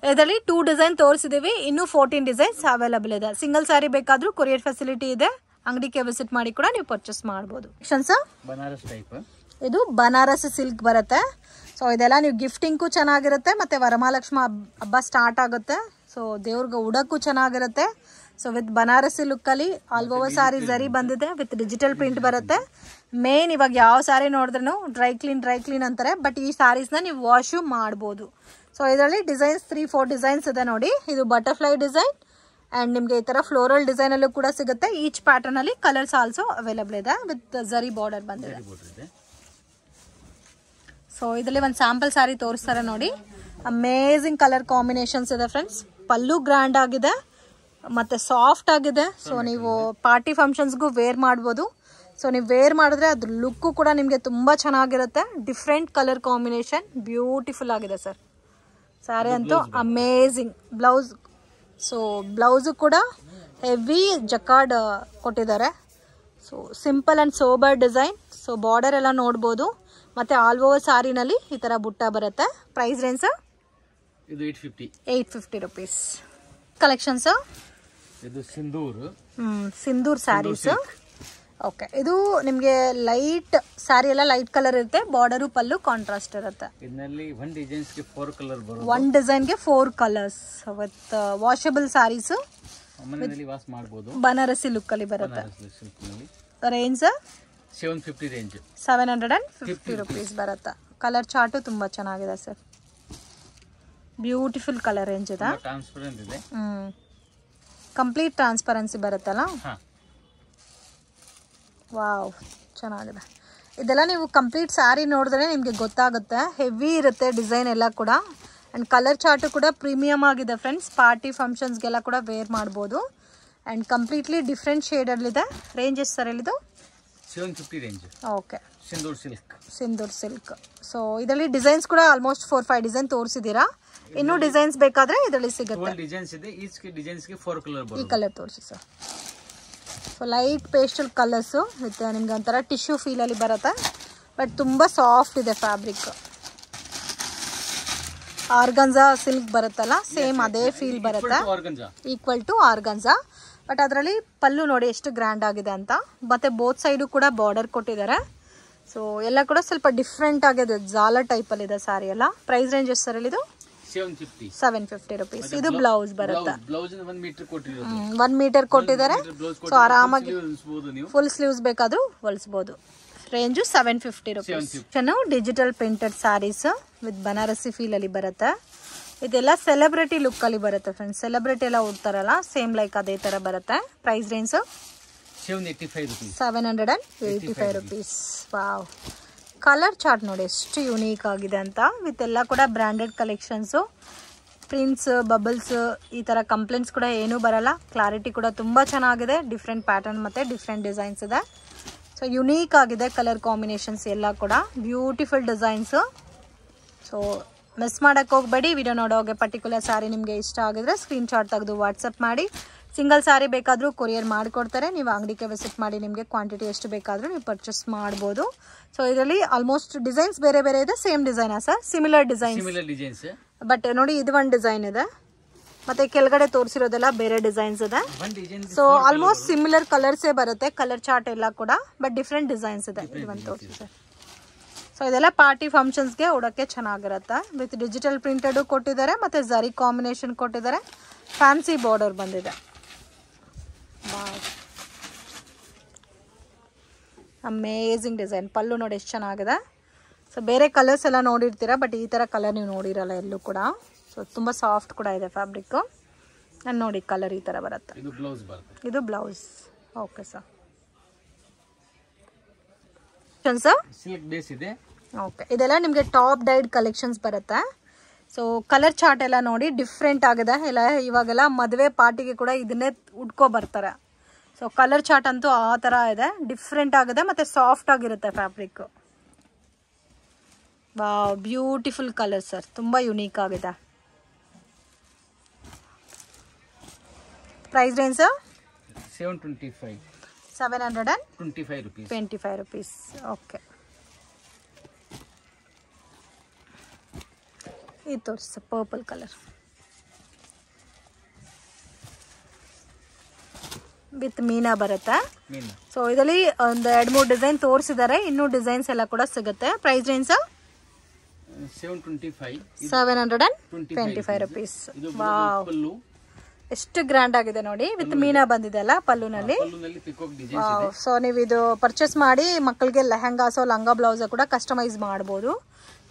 ಇದರಲ್ಲಿ 2 ಡಿಸೈನ್ ತೋರಿಸಿದೀವಿ, ಇನ್ನು 14 ಡಿಸೈನ್ಸ್ ಅವೈಲಬಲ್ ಇದೆ. ಸಿಂಗಲ್ ಸ್ಯಾರಿ ಬೇಕಾದ್ರೂ ಕೊರಿಯರ್ ಫೆಸಿಲಿಟಿ ಇದೆ. ಅಂಗಡಿಗೆ ವಿಸಿಟ್ ಮಾಡಿ ಕೂಡ ನೀವು ಪರ್ಚೇಸ್ ಮಾಡಬಹುದು. ಇದು ಬನಾರಸಿ ಸಿಲ್ಕ್ ಬರುತ್ತೆ. ಸೊ ಇದೆಲ್ಲ ನೀವು ಗಿಫ್ಟಿಂಗ್ಗೂ ಚೆನ್ನಾಗಿರುತ್ತೆ, ಮತ್ತೆ ವರಮಹಾಲಕ್ಷ್ಮಿ ಹಬ್ಬ ಸ್ಟಾರ್ಟ್ ಆಗುತ್ತೆ. ಸೊ ದೇವ್ರಿಗೆ ಉಡಕ್ಕೂ ಚೆನ್ನಾಗಿರುತ್ತೆ. ಸೊ ವಿತ್ ಬನಾರಸಿ ಲುಕ್ ಅಲ್ಲಿ ಆಲ್ ಓವರ್ ಸಾರಿ ಜರಿ ಬಂದಿದೆ ವಿತ್ ಡಿಜಿಟಲ್ ಪ್ರಿಂಟ್ ಬರುತ್ತೆ. ಮೇನ್ ಇವಾಗ ಯಾವ ಸಾರಿ ನೋಡಿದ್ರೂ ಡ್ರೈ ಕ್ಲೀನ್ ಅಂತಾರೆ, ಬಟ್ ಈ ಸಾರೀಸ್ ನ ನೀವು ವಾಶು ಮಾಡಬಹುದು. ಸೊ ಇದರಲ್ಲಿ ಡಿಸೈನ್ಸ್ 3-4 ಡಿಸೈನ್ಸ್ ಇದೆ ನೋಡಿ. ಇದು ಬಟರ್ಫ್ಲೈ ಡಿಸೈನ್ ಅಂಡ್ ನಿಮ್ಗೆ ಈ ತರ ಫ್ಲೋರಲ್ ಡಿಸೈನ್ ಅಲ್ಲೂ ಕೂಡ ಸಿಗುತ್ತೆ. ಈಚ್ ಪ್ಯಾಟರ್ನ್ ಅಲ್ಲಿ ಕಲರ್ಸ್ ಆಲ್ಸೋ ಅವೈಲಬಲ್ ಇದೆ ವಿತ್ ಜರಿ ಬಾರ್ಡರ್ ಬಂದಿದೆ. ಸೊ ಇದರಲ್ಲಿ ಒಂದು ಸ್ಯಾಂಪಲ್ ಸಾರಿ ತೋರಿಸ್ತಾರೆ ನೋಡಿ. ಅಮೇಜಿಂಗ್ ಕಲರ್ ಕಾಂಬಿನೇಷನ್ಸ್ ಇದೆ ಫ್ರೆಂಡ್ಸ್. ಪಲ್ಲು ಗ್ರ್ಯಾಂಡ್ ಆಗಿದೆ ಮತ್ತೆ ಸಾಫ್ಟ್ ಆಗಿದೆ. ಸೊ ನೀವು ಪಾರ್ಟಿ ಫಂಕ್ಷನ್ಸ್ಗೂ ವೇರ್ ಮಾಡ್ಬೋದು. ಸೊ ನೀವು ವೇರ್ ಮಾಡಿದ್ರೆ ಅದ್ರ ಲುಕ್ಕು ಕೂಡ ನಿಮಗೆ ತುಂಬಾ ಚೆನ್ನಾಗಿರುತ್ತೆ. ಡಿಫ್ರೆಂಟ್ ಕಲರ್ ಕಾಂಬಿನೇಷನ್, ಬ್ಯೂಟಿಫುಲ್ ಆಗಿದೆ ಸರ್. ಸಾರಿ ಅಂತೂ ಅಮೇಜಿಂಗ್. ಬ್ಲೌಸ್, ಸೊ ಬ್ಲೌಸು ಕೂಡ ಹೆವಿ ಜಕಾರ್ಡ್ ಕೊಟ್ಟಿದ್ದಾರೆ. So simple and sober design. So border ಎಲ್ಲ ನೋಡ್ಬೋದು. ಮತ್ತೆ ಆಲ್ ಓವರ್ ಸಾರಿನಲ್ಲಿ ಈ ತರ ಬುಟ್ಟ ಬರುತ್ತೆ. ಪ್ರೈಸ್ ರೇಂಜ್ ಇದು 850 rupees. ಕಲೆಕ್ಷನ್ಸ್ ಇದು ಸಿಂಧೂರ್ ಸ್ಯಾರೀಸ್. ಓಕೆ, ಇದು ನಿಮಗೆ ಲೈಟ್ ಸ್ಯಾರಿ ಎಲ್ಲ ಲೈಟ್ ಕಲರ್ ಇರುತ್ತೆ. ಬಾರ್ಡರು ಪಲ್ಲು ಕಾಂಟ್ರಾಸ್ಟ್ ಇರುತ್ತೆ. ಇದರಲ್ಲಿ ಒಂದು ಡಿಸೈನ್ಸ್ಗೆ 4 ಕಲರ್ ಬರುತ್ತೆ. ಒಂದು ಡಿಸೈನ್ಗೆ 4 ಕಲರ್ಸ್ ವಿತ್ ವಾಷಬಲ್ ಸ್ಯಾರೀಸ್. ಮನೆಯಲ್ಲಿ ವಾಶ್ ಮಾಡಬಹುದು. ಬನಾರಸಿ ಲುಕ್ ಅಲ್ಲಿ ಬರುತ್ತೆ. Range 750 range. 750 rupees ಬರುತ್ತೆ. ಕಲರ್ ಚಾರ್ಟು ತುಂಬಾ ಚೆನ್ನಾಗಿದೆ ಸರ್. ಬ್ಯೂಟಿಫುಲ್ ಕಲರ್ ರೇಂಜ್ ಇದೆ. ಟ್ರಾನ್ಸ್ಪರೆಂಟ್ ಇದೆ. ಕಂಪ್ಲೀಟ್ ಟ್ರಾನ್ಸ್ಪರೆನ್ಸಿ ಬರುತ್ತಲ್ಲ. ವಾವ್, ಚೆನ್ನಾಗಿದೆ. ಇದೆಲ್ಲ ನೀವು ಕಂಪ್ಲೀಟ್ ಸ್ಯಾರಿ ನೋಡಿದ್ರೆ ನಿಮಗೆ ಗೊತ್ತಾಗುತ್ತೆ. ಹೆವಿ ಇರುತ್ತೆ ಡಿಸೈನ್ ಎಲ್ಲ ಕೂಡ. ಆ್ಯಂಡ್ ಕಲರ್ ಚಾರ್ಟು ಕೂಡ ಪ್ರೀಮಿಯಮ್ ಆಗಿದೆ ಫ್ರೆಂಡ್ಸ್. ಪಾರ್ಟಿ ಫಂಕ್ಷನ್ಸ್ಗೆಲ್ಲ ಕೂಡ ವೇರ್ ಮಾಡ್ಬೋದು. ಆ್ಯಂಡ್ ಕಂಪ್ಲೀಟ್ಲಿ ಡಿಫ್ರೆಂಟ್ ಶೇಡಲ್ಲಿದೆ. ರೇಂಜ್ ಎಷ್ಟು ಸರ್ ಹೇಳಿದ್ದು? 750 range. Okay, Sindoor silk. So ಇದರಲ್ಲಿ ಡಿಸೈನ್ಸ್ ಕೂಡ ಆಲ್ಮೋಸ್ಟ್ 4-5 ಡಿಸೈನ್ ತೋರಿಸಿದ್ದೀರಾ. ಇನ್ನೂ ಡಿಸೈನ್ಸ್ ಬೇಕಾದ್ರೆ ಇದರಲ್ಲಿ ಸಿಗುತ್ತೆ. ಡಿಸೈನ್ಸ್ ಇದೆ. ಈಚ್ ಡಿಸೈನ್ಸ್ಗೆ 4 ಕಲರ್ ಬರುತ್ತೆ. ಈ ಕಲರ್ ತೋರಿಸಿ sir. So light pastel colours with ನಿಮ್ಗೆ ಒಂಥರ ಟಿಶ್ಯೂ ಫೀಲಲ್ಲಿ ಬರುತ್ತೆ. ಬಟ್ ತುಂಬ ಸಾಫ್ಟ್ ಇದೆ ಫ್ಯಾಬ್ರಿಕ್. ಆರ್ಗನ್ಜಾ ಸಿಲ್ಕ್ ಬರುತ್ತಲ್ಲ, ಸೇಮ್ ಅದೇ ಫೀಲ್ ಬರುತ್ತೆ. Equal to organza. ಬಟ್ ಅದರಲ್ಲಿ ಪಲ್ಲು ನೋಡಿ ಎಷ್ಟು ಗ್ರ್ಯಾಂಡ್ ಆಗಿದೆ ಅಂತ. ಮತ್ತೆ ಬೋತ್ ಸೈಡು ಕೂಡ ಬಾರ್ಡರ್ ಕೊಟ್ಟಿದ್ದಾರೆ. ಸೊ ಎಲ್ಲ ಕೂಡ ಸ್ವಲ್ಪ ಡಿಫ್ರೆಂಟ್ ಆಗಿದೆ. ಜಾಲ ಟೈಪಲ್ಲಿ ಇದೆ ಸ್ಯಾರಿ ಎಲ್ಲ. ಪ್ರೈಸ್ ರೇಂಜ್ ಎಷ್ಟು ಸರ್ ಇದು? 750 rupees. ಇದು ಬ್ಲೌಸ್ ಬರುತ್ತೆ. 1 ಮೀಟರ್ ಕೊಟ್ಟಿದ್ದಾರೆ. ಸೊ ಆರಾಮಾಗಿ ಫುಲ್ ಸ್ಲೀವ್ಸ್ ಬೇಕಾದ್ರೂ ಹೊಲಿಸಬಹುದು. Range 750 rupees. Digital printed saris with Banarasi feel ಅಲ್ಲಿ ಬರುತ್ತೆ. ಇದೆಲ್ಲ ಸೆಲೆಬ್ರಿಟಿ ಲುಕ್ ಅಲ್ಲಿ ಬರುತ್ತೆ ಫ್ರೆಂಡ್ಸ್. ಸೆಲೆಬ್ರಿಟಿ ಎಲ್ಲ ಉಡ್ತಾರಲ್ಲ, ಸೇಮ್ ಲೈಕ್ ಅದೇ ತರ ಬರುತ್ತೆ. Price range 785 rupees. Wow, colour chart ನೋಡಿ ಎಷ್ಟು ಯುನೀಕ್ ಆಗಿದೆ ಅಂತ. ವಿತ್ ಎಲ್ಲ ಕೂಡ ಬ್ರ್ಯಾಂಡೆಡ್ ಕಲೆಕ್ಷನ್ಸು, ಪ್ರಿಂಟ್ಸ್, ಬಬಲ್ಸ್, ಈ ಥರ ಕಂಪ್ಲೇಂಟ್ಸ್ ಕೂಡ ಏನೂ ಬರಲ್ಲ. ಕ್ಲಾರಿಟಿ ಕೂಡ ತುಂಬ ಚೆನ್ನಾಗಿದೆ. ಡಿಫ್ರೆಂಟ್ ಪ್ಯಾಟರ್ನ್ ಮತ್ತು ಡಿಫ್ರೆಂಟ್ ಡಿಸೈನ್ಸ್ ಇದೆ. ಸೊ ಯುನೀಕ್ ಆಗಿದೆ ಕಲರ್ ಕಾಂಬಿನೇಷನ್ಸ್ ಎಲ್ಲ ಕೂಡ. Beautiful designs. ಸೊ ಮಿಸ್ ಮಾಡೋಕ್ಕೆ ಹೋಗಬೇಡಿ. ವಿಡಿಯೋ ನೋಡೋಗೆ ಪರ್ಟಿಕ್ಯುಲರ್ ಸ್ಯಾರಿ ನಿಮಗೆ ಇಷ್ಟ ಆಗಿದ್ರೆ ಸ್ಕ್ರೀನ್ಶಾಟ್ ತೆಗೆದು ವಾಟ್ಸಪ್ ಮಾಡಿ. ಸಿಂಗಲ್ ಸ್ಯಾರಿ ಬೇಕಾದರೂ ಕೊರಿಯರ್ ಮಾಡಿಕೊಡ್ತಾರೆ. ನೀವು ಅಂಗಡಿಗೆ ವಿಸಿಟ್ ಮಾಡಿ ನಿಮಗೆ ಕ್ವಾಂಟಿಟಿ ಎಷ್ಟು ಬೇಕಾದರೂ ನೀವು ಪರ್ಚೇಸ್ ಮಾಡ್ಬೋದು. ಸೊ ಇದರಲ್ಲಿ ಆಲ್ಮೋಸ್ಟ್ ಡಿಸೈನ್ಸ್ ಬೇರೆ ಬೇರೆ ಇದೆ. ಸೇಮ್ ಡಿಸೈನಾ ಸರ್? Similar designs. ಬಟ್ ನೋಡಿ, ಇದು ಒಂದು ಡಿಸೈನ್ ಇದೆ, ಮತ್ತೆ ಕೆಳಗಡೆ ತೋರಿಸಿರೋದೆಲ್ಲ ಬೇರೆ ಡಿಸೈನ್ಸ್ ಇದೆ. ಸೊ ಆಲ್ಮೋಸ್ಟ್ ಸಿಮಿಲರ್ ಕಲರ್ಸೇ ಬರುತ್ತೆ. ಕಲರ್ ಚಾರ್ಟ್ ಎಲ್ಲ ಕೂಡ, ಬಟ್ ಡಿಫ್ರೆಂಟ್ ಡಿಸೈನ್ಸ್ ಇದೆ. ಇದೊಂದು ತೋರಿಸಿ ಸರ್. ಸೊ ಇದೆಲ್ಲ ಪಾರ್ಟಿ ಫಂಕ್ಷನ್ಸ್ಗೆ ಉಡೋಕ್ಕೆ ಚೆನ್ನಾಗಿರುತ್ತೆ. ವಿತ್ ಡಿಜಿಟಲ್ ಪ್ರಿಂಟೆಡು ಕೊಟ್ಟಿದ್ದಾರೆ, ಮತ್ತು ಝರಿ ಕಾಂಬಿನೇಷನ್ ಕೊಟ್ಟಿದ್ದಾರೆ. ಫ್ಯಾನ್ಸಿ ಬಾರ್ಡರ್ ಬಂದಿದೆ. Amazing design. ಪಲ್ಲು ನೋಡಿ ಎಷ್ಟು ಚೆನ್ನಾಗಿದೆ. ಸೊ ಬೇರೆ ಕಲರ್ಸ್ ಎಲ್ಲ ನೋಡಿರ್ತೀರಾ, ಬಟ್ ಈ ಥರ ಕಲರ್ ನೀವು ನೋಡಿರಲ್ಲ ಎಲ್ಲೂ ಕೂಡ. ಸೊ ತುಂಬ ಸಾಫ್ಟ್ ಕೂಡ ಇದೆ ಫ್ಯಾಬ್ರಿಕ್ಕು. ನಾನು ನೋಡಿ ಕಲರ್ ಈ ಥರ ಬರುತ್ತೆ. ಇದು blouse. Okay sir. Silk base ಇದೆ. ಓಕೆ, ಇದೆಲ್ಲ ನಿಮಗೆ ಟಾಪ್ ಡೈಡ್ ಕಲೆಕ್ಷನ್ಸ್ ಬರುತ್ತೆ. ಸೊ ಕಲರ್ ಚಾರ್ಟ್ ಎಲ್ಲ ನೋಡಿ ಡಿಫ್ರೆಂಟ್ ಆಗಿದೆ. ಎಲ್ಲ ಇವಾಗೆಲ್ಲ ಮದುವೆ ಪಾರ್ಟಿಗೆ ಕೂಡ ಇದನ್ನೇ ಉಟ್ಕೊ ಬರ್ತಾರೆ. ಸೊ ಕಲರ್ ಚಾರ್ಟ್ ಅಂತೂ ಆ ಥರ ಇದೆ, ಡಿಫ್ರೆಂಟ್ ಆಗಿದೆ, ಮತ್ತು ಸಾಫ್ಟ್ ಆಗಿರುತ್ತೆ fabric. Wow, beautiful colour sir. ತುಂಬ ಯುನೀಕ್ ಆಗಿದೆ. Price range 725 rupees. ಓಕೆ, ಇದು ತೋರಿಸ ಪರ್ಪಲ್ ಕಲರ್ ವಿತ್ ಮೀನಾ ಬರುತ್ತೆ. ಸೊ ಇದರಲ್ಲಿ ಒಂದು 2-3 ಡಿಸೈನ್ ತೋರಿಸಿದ್ದಾರೆ. ಇನ್ನೂ ಡಿಸೈನ್ಸ್ ಎಲ್ಲ ಕೂಡ ಸಿಗುತ್ತೆ. Price range 725 rupees. ವಾವ್, ಎಷ್ಟು ಗ್ರ್ಯಾಂಡ್ ಆಗಿದೆ ನೋಡಿ. ವಿತ್ ಮೀನಾ ಬಂದಿದೆ ಅಲ್ಲ ಪಲ್ಲುನಲ್ಲಿ. ಸೊ ನೀವು ಇದು ಪರ್ಚೇಸ್ ಮಾಡಿ ಮಕ್ಕಳಿಗೆ ಲೆಹಂಗಾಸೋ ಲಂಗ ಬ್ಲೌಸ್ ಕೂಡ ಕಸ್ಟಮೈಸ್ ಮಾಡ್ಬೋದು.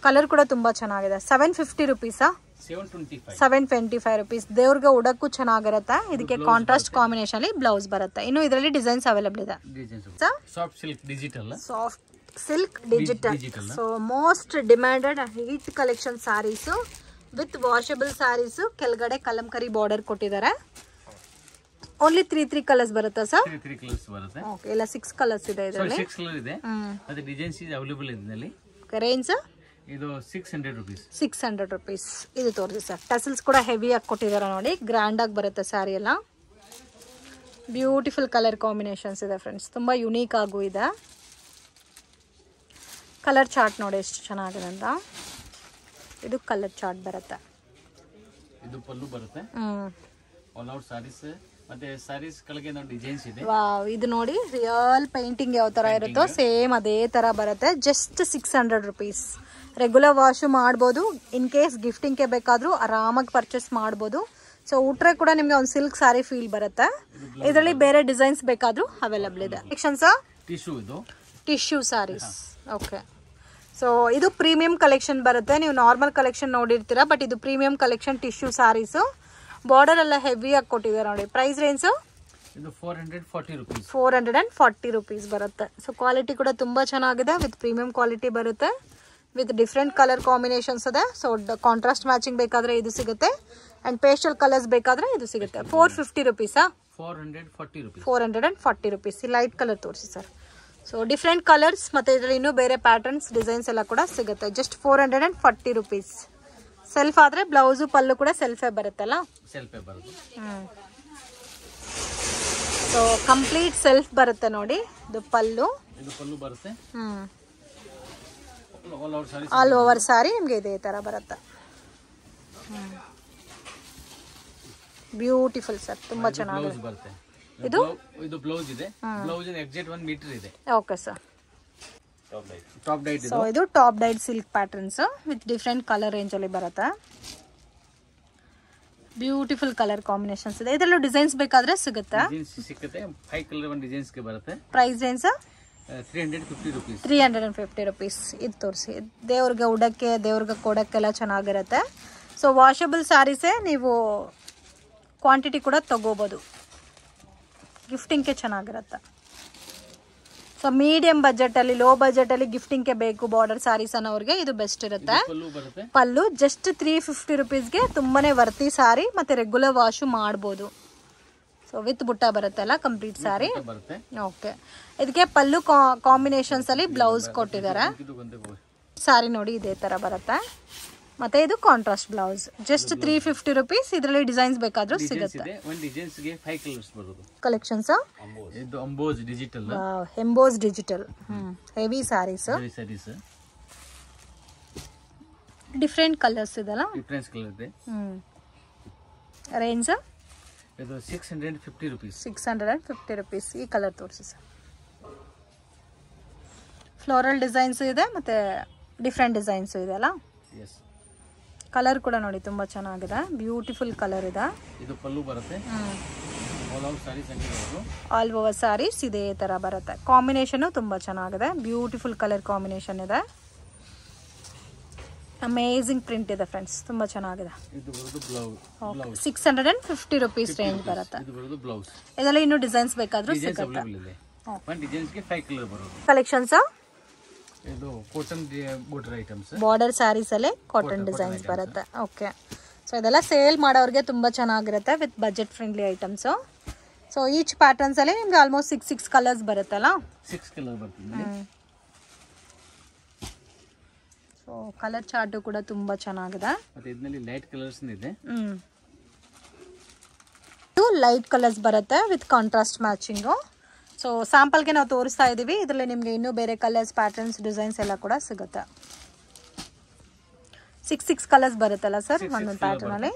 ಕಲರ್ ಕೂಡ ತುಂಬಾ ಚೆನ್ನಾಗಿದೆ. 750 rupees. 725 rupees. ದೇವ್ರಿಗೆ ಉಡಕ್ಕೂ ಚೆನ್ನಾಗಿರುತ್ತೆ. ಇದಕ್ಕೆ ಕಾಂಟ್ರಾಸ್ಟ್ ಕಾಂಬಿನೇಷನ್ ಅಲ್ಲಿ ಬ್ಲೌಸ್ ಬರುತ್ತೆ. ಇನ್ನು ಇದರಲ್ಲಿ ಡಿಸೈನ್ಸ್ ಅವೈಲೇಬಲ್ ಇದೆ. Soft silk digital. So most demanded hit collection sarees with washable sarees. ಕೆಳಗಡೆ ಕಲಂಕರಿ ಬಾರ್ಡರ್ ಕೊಟ್ಟಿದ್ದಾರೆ. ಓನ್ಲಿ 3 ಕಲರ್ಸ್ ಬರುತ್ತಾ ಸರ್? 3 ಕಲರ್ಸ್ ಬರುತ್ತೆ. ಓಕೆ, ಎಲ್ಲ 6 ಕಲರ್ಸ್ ಇದೆ ಇದರಲ್ಲಿ. 6 ಕಲರ್ ಇದೆ. ಮತ್ತೆ ಡಿಸೈನ್ಸ್ ಇದೆ ಅವೈಲೇಬಲ್ ಇದೆ ಇದರಲ್ಲಿ. ರೇಂಜ್ ಇದು 600 rupees. 600 rupees. ಇದು ತೋರಿಸಿ ಸರ್. ಟಸಲ್ಸ್ ಕೂಡ ಹೆವಿ ಆಗಿ ಕೊಟ್ಟಿದ್ದಾರೆ ನೋಡಿ. ಗ್ರ್ಯಾಂಡ್ ಆಗಿ ಬರುತ್ತೆ ಸ್ಯಾರಿ ಎಲ್ಲ. ಬ್ಯೂಟಿಫುಲ್ ಕಲರ್ ಕಾಂಬಿನೇಷನ್ಸ್ ಇದೆ ಫ್ರೆಂಡ್ಸ್. ತುಂಬ ಯುನೀಕ್ ಆಗು ಇದೆ. ಕಲರ್ ಚಾರ್ಟ್ ನೋಡಿ ಎಷ್ಟು ಚೆನ್ನಾಗಿದೆ ಅಂತ. ಇದು ಕಲರ್ ಚಾರ್ಟ್ ಬರುತ್ತೆ. ಇದು ಪಲ್ಲು ಬರುತ್ತೆ. ಆಲ್ ಔಟ್ ಸಾರೀಸ್ ಮತ್ತೆ ಸಾರೀಸ್ ಕೆಳಗೆ ನೋಡಿ ಡಿಸೈನ್ಸ್ ಇದೆ. ವಾವ್, ಇದು ನೋಡಿ ರಿಯಲ್ ಪೇಂಟಿಂಗ್ ಯಾವ ತರ ಇರುತ್ತೋ ಸೇಮ್ ಅದೇ ತರ ಬರುತ್ತೆ. Just 600 rupees. ರೆಗ್ಯುಲರ್ ವಾಶ್ ಮಾಡ್ಬೋದು. ಇನ್ ಕೇಸ್ ಗಿಫ್ಟಿಂಗ್ಗೆ ಬೇಕಾದ್ರೂ ಆರಾಮಾಗಿ ಪರ್ಚೇಸ್ ಮಾಡ್ಬೋದು. ಸೊ ಉಟ್ರೆ ಕೂಡ ನಿಮ್ಗೆ ಒಂದು ಸಿಲ್ಕ್ ಸಾರಿ ಫೀಲ್ ಬರುತ್ತೆ. ಇದರಲ್ಲಿ ಬೇರೆ ಡಿಸೈನ್ಸ್ ಬೇಕಾದ್ರೂ ಅವೈಲಬಲ್ ಇದೆ. ಟಿಶ್ಯೂ ಸಾರೀಸ್. ಓಕೆ, ಸೊ ಇದು ಪ್ರೀಮಿಯಂ ಕಲೆಕ್ಷನ್ ಬರುತ್ತೆ. ನೀವು ನಾರ್ಮಲ್ ಕಲೆಕ್ಷನ್ ನೋಡಿರ್ತೀರಾ, ಬಟ್ ಇದು ಪ್ರೀಮಿಯಂ ಕಲೆಕ್ಷನ್ ಟಿಶ್ಯೂ ಸಾರೀಸು. ಬಾರ್ಡರ್ ಎಲ್ಲ ಹೆವಿ ಆಗಿ ಕೊಟ್ಟಿದ್ದಾರೆ ನೋಡಿ. ಪ್ರೈಸ್ ರೇಂಜ್ 440 rupees ಬರುತ್ತೆ. ಸೊ ಕ್ವಾಲಿಟಿ ಕೂಡ ತುಂಬಾ ಚೆನ್ನಾಗಿದೆ. ವಿತ್ ಪ್ರೀಮಿಯಂ ಕ್ವಾಲಿಟಿ ಬರುತ್ತೆ. ವಿತ್ ಡಿಫ್ರೆಂಟ್ ಕಲರ್ ಕಾಂಬಿನೇಷನ್ಸ್ ಇದೆ. ಸೊ ಕಾಂಟ್ರಾಸ್ಟ್ ಮ್ಯಾಚಿಂಗ್ ಬೇಕಾದ್ರೆ ಇದು ಸಿಗುತ್ತೆ. ಅಂಡ್ ಪೇಸ್ಟಲ್ ಕಲರ್ಸ್ ಬೇಕಾದ್ರೆ ಇದು ಸಿಗುತ್ತೆ. 450 rupees. 440 rupees. ಲೈಟ್ ಕಲರ್ ತೋರಿಸಿ ಸರ್. ಸೊ ಡಿಫ್ರೆಂಟ್ ಕಲರ್ಸ್ ಮತ್ತೆ ಇದರಲ್ಲಿ ಇನ್ನೂ ಬೇರೆ ಪ್ಯಾಟರ್ನ್ಸ್ ಡಿಸೈನ್ಸ್ ಎಲ್ಲ ಕೂಡ ಸಿಗುತ್ತೆ. Just 440 rupees. ಸೆಲ್ಫ್ ಆದ್ರೆ ಬ್ಲೌಸ್ ಪಲ್ಲು ಕೂಡ ಸೆಲ್ಫೇ ಬರುತ್ತಲ್ಲ. ಸೊ ಕಂಪ್ಲೀಟ್ ಸೆಲ್ಫ್ ಬರುತ್ತೆ ನೋಡಿ. ಇದು ಪಲ್ಲು ಬರುತ್ತೆ. ಆಲ್ ಓವರ್ ಸಾರಿ ನಿಮ್ಗೆ ಇದೇ ತರ ಬರುತ್ತೆ. ಬ್ಯೂಟಿಫುಲ್ ಸರ್, ತುಂಬಾ ಚೆನ್ನಾಗಿದೆ. ಇದು ಬ್ಲೌಸ್ ಇದೆ. ಬ್ಲೌಸ್ ಎಕ್ಸಾಕ್ಟ್ 1 ಮೀಟರ್ ಇದೆ. Okay sir. Top dyed. So ಇದು top dyed silk patterns with different colour range ಅಲ್ಲಿ ಬರುತ್ತೆ. ಬ್ಯೂಟಿಫುಲ್ ಕಲರ್ ಕಾಂಬಿನೇಷನ್ಸ್ ಇದೆ. ಇದರಲ್ಲೂ ಡಿಸೈನ್ಸ್ ಬೇಕಾದ್ರೆ ಸಿಗುತ್ತೆ. 5 ಕಲರ್ ಒಂದು ಡಿಸೈನ್ಸ್ ಗೆ ಬರುತ್ತೆ. Price range 350 rupees. 350 rupees. ಇದು ತೋರಿಸಿ. ದೇವ್ರಿಗೆ ಉಡಕ್ಕೆ ದೇವ್ರಿಗೆ ಕೊಡಕ್ಕೆಲ್ಲ ಚೆನ್ನಾಗಿರುತ್ತೆ. ಸೊ ವಾಷಬಲ್ ಸ್ಯಾರೀಸೇ, ನೀವು ಕ್ವಾಂಟಿಟಿ ಕೂಡ ತಗೋಬೋದು. ಗಿಫ್ಟಿಂಗ್ಗೆ ಚೆನ್ನಾಗಿರುತ್ತೆ. ಸೊ ಮೀಡಿಯಂ ಬಜೆಟ್ ಅಲ್ಲಿ, ಲೋ ಬಜೆಟ್ ಅಲ್ಲಿ ಗಿಫ್ಟಿಂಗ್ ಗೆ ಬೇಕು ಬಾರ್ಡರ್ ಸ್ಯಾರೀಸ್ ಅನ್ನೋರ್ಗೆ ಇದು ಬೆಸ್ಟ್ ಇರುತ್ತೆ. ಪಲ್ಲು ಜಸ್ಟ್ 350 ರುಪೀಸ್ಗೆ ತುಂಬಾನೇ ವರ್ತಿ ಸಾರಿ, ಮತ್ತೆ ರೆಗ್ಯುಲರ್ ವಾಶು ಮಾಡ್ಬೋದು. ಸೊ ವಿತ್ ಬುಟ್ಟ ಬರುತ್ತಲ್ಲ ಕಂಪ್ಲೀಟ್ ಸಾರಿ. ಓಕೆ, ಇದಕ್ಕೆ ಪಲ್ಲು ಕಾಂಬಿನೇಷನ್ಸ್ ಅಲ್ಲಿ ಬ್ಲೌಸ್ ಕೊಟ್ಟಿದ್ದಾರೆ. ಸಾರಿ ನೋಡಿ ಇದೇ ತರ ಬರುತ್ತೆ, ಮತ್ತೆ ಇದು ಕಾಂಟ್ರಾಸ್ಟ್ ಬ್ಲೌಸ್. Just 350 rupees. ಇದರಲ್ಲಿ ಡಿಸೈನ್ಸ್ ಬೇಕಾದ್ರೂ ಸಿಗುತ್ತೆ. Collections emboss digital heavy sarees, different colours ಇದೆಲ್ಲ. ರೇಂಜ್ ಇದು 650 rupees. 650 rupees. ಈ ಕಲರ್ ತೋರಿಸಿ ಸರ್. ಫ್ಲೋರಲ್ ಡಿಸೈನ್ಸ್ ಇದೆ, ಮತ್ತೆ ಡಿಫ್ರೆಂಟ್ ಡಿಸೈನ್ಸ್ ಇದೆ ಅಲ್ಲ. ಕಲರ್ ಕೂಡ ನೋಡಿ ತುಂಬಾ ಚೆನ್ನಾಗಿದೆ, ಬ್ಯೂಟಿಫುಲ್ ಕಲರ್ ಇದೆ. ಇದು ಪಲ್ಲು ಬರುತ್ತೆ. ಆಲ್ ಓವರ್ ಸಾರೀಸ್ ಇದೇ ತರ ಬರುತ್ತೆ. ಕಾಂಬಿನೇಷನ್ ತುಂಬಾ ಚೆನ್ನಾಗಿದೆ, ಬ್ಯೂಟಿಫುಲ್ ಕಲರ್ ಕಾಂಬಿನೇಷನ್ ಇದೆ. ಅಮೇಜಿಂಗ್ ಪ್ರಿಂಟ್ ಇದೆ ಫ್ರೆಂಡ್ಸ್, ತುಂಬಾ ಚೆನ್ನಾಗಿದೆ. 650 ರುಪೀಸ್ ರೇಂಜ್ ಬರುತ್ತೆ. ಇದರಲ್ಲಿ ಇನ್ನೂ ಡಿಸೈನ್ಸ್ ಬೇಕಾದ್ರೂ ಸಿಗುತ್ತೆ. ಕಲೆಕ್ಷನ್ಸ್ ಇದು cotton border items, border sarees ಅಲ್ಲಿ ಕಾಟನ್ ಡಿಸೈನ್ಸ್ ಬರುತ್ತೆ. ಓಕೆ, ಸೊ ಇದೆಲ್ಲ ಸೇಲ್ ಮಾಡೋರಿಗೆ ತುಂಬಾ ಚೆನ್ನಾಗಿರುತ್ತೆ with budget friendly items. So each patterns ಅಲ್ಲಿ ನಿಮ್ಗೆ ಆಲ್ಮೋಸ್ಟ್ 6 ಕಲರ್ಸ್ ಬರುತ್ತಲ್ಲ. 6 ಕಲರ್ ಬರುತ್ತೆ. ಸೊ ಕಲರ್ ಚಾರ್ಟ್ ಕೂಡ ತುಂಬಾ ಚೆನ್ನಾಗಿದೆ. ಮತ್ತೆ ಇದರಲ್ಲಿ ಲೈಟ್ ಕಲರ್ಸ್ ಇದೆ. ಇದು ಲೈಟ್ ಕಲರ್ಸ್ ಬರುತ್ತೆ ವಿತ್ ಕಾಂಟ್ರಾಸ್ಟ್ ಮ್ಯಾಚಿಂಗ್. ಸೊ ಸ್ಯಾಂಪಲ್ಗೆ ನಾವು ತೋರಿಸ್ತಾ ಇದೀವಿ. ಇದರಲ್ಲಿ ನಿಮಗೆ ಇನ್ನೂ ಬೇರೆ ಕಲರ್ಸ್, ಪ್ಯಾಟರ್ನ್ಸ್, ಡಿಸೈನ್ಸ್ ಎಲ್ಲ ಕೂಡ ಸಿಗುತ್ತೆ. 6 ಕಲರ್ಸ್ ಬರುತ್ತಲ್ಲ ಸರ್ ಒಂದೊಂದು ಪ್ಯಾಟರ್ನ್ ಅಲ್ಲಿ.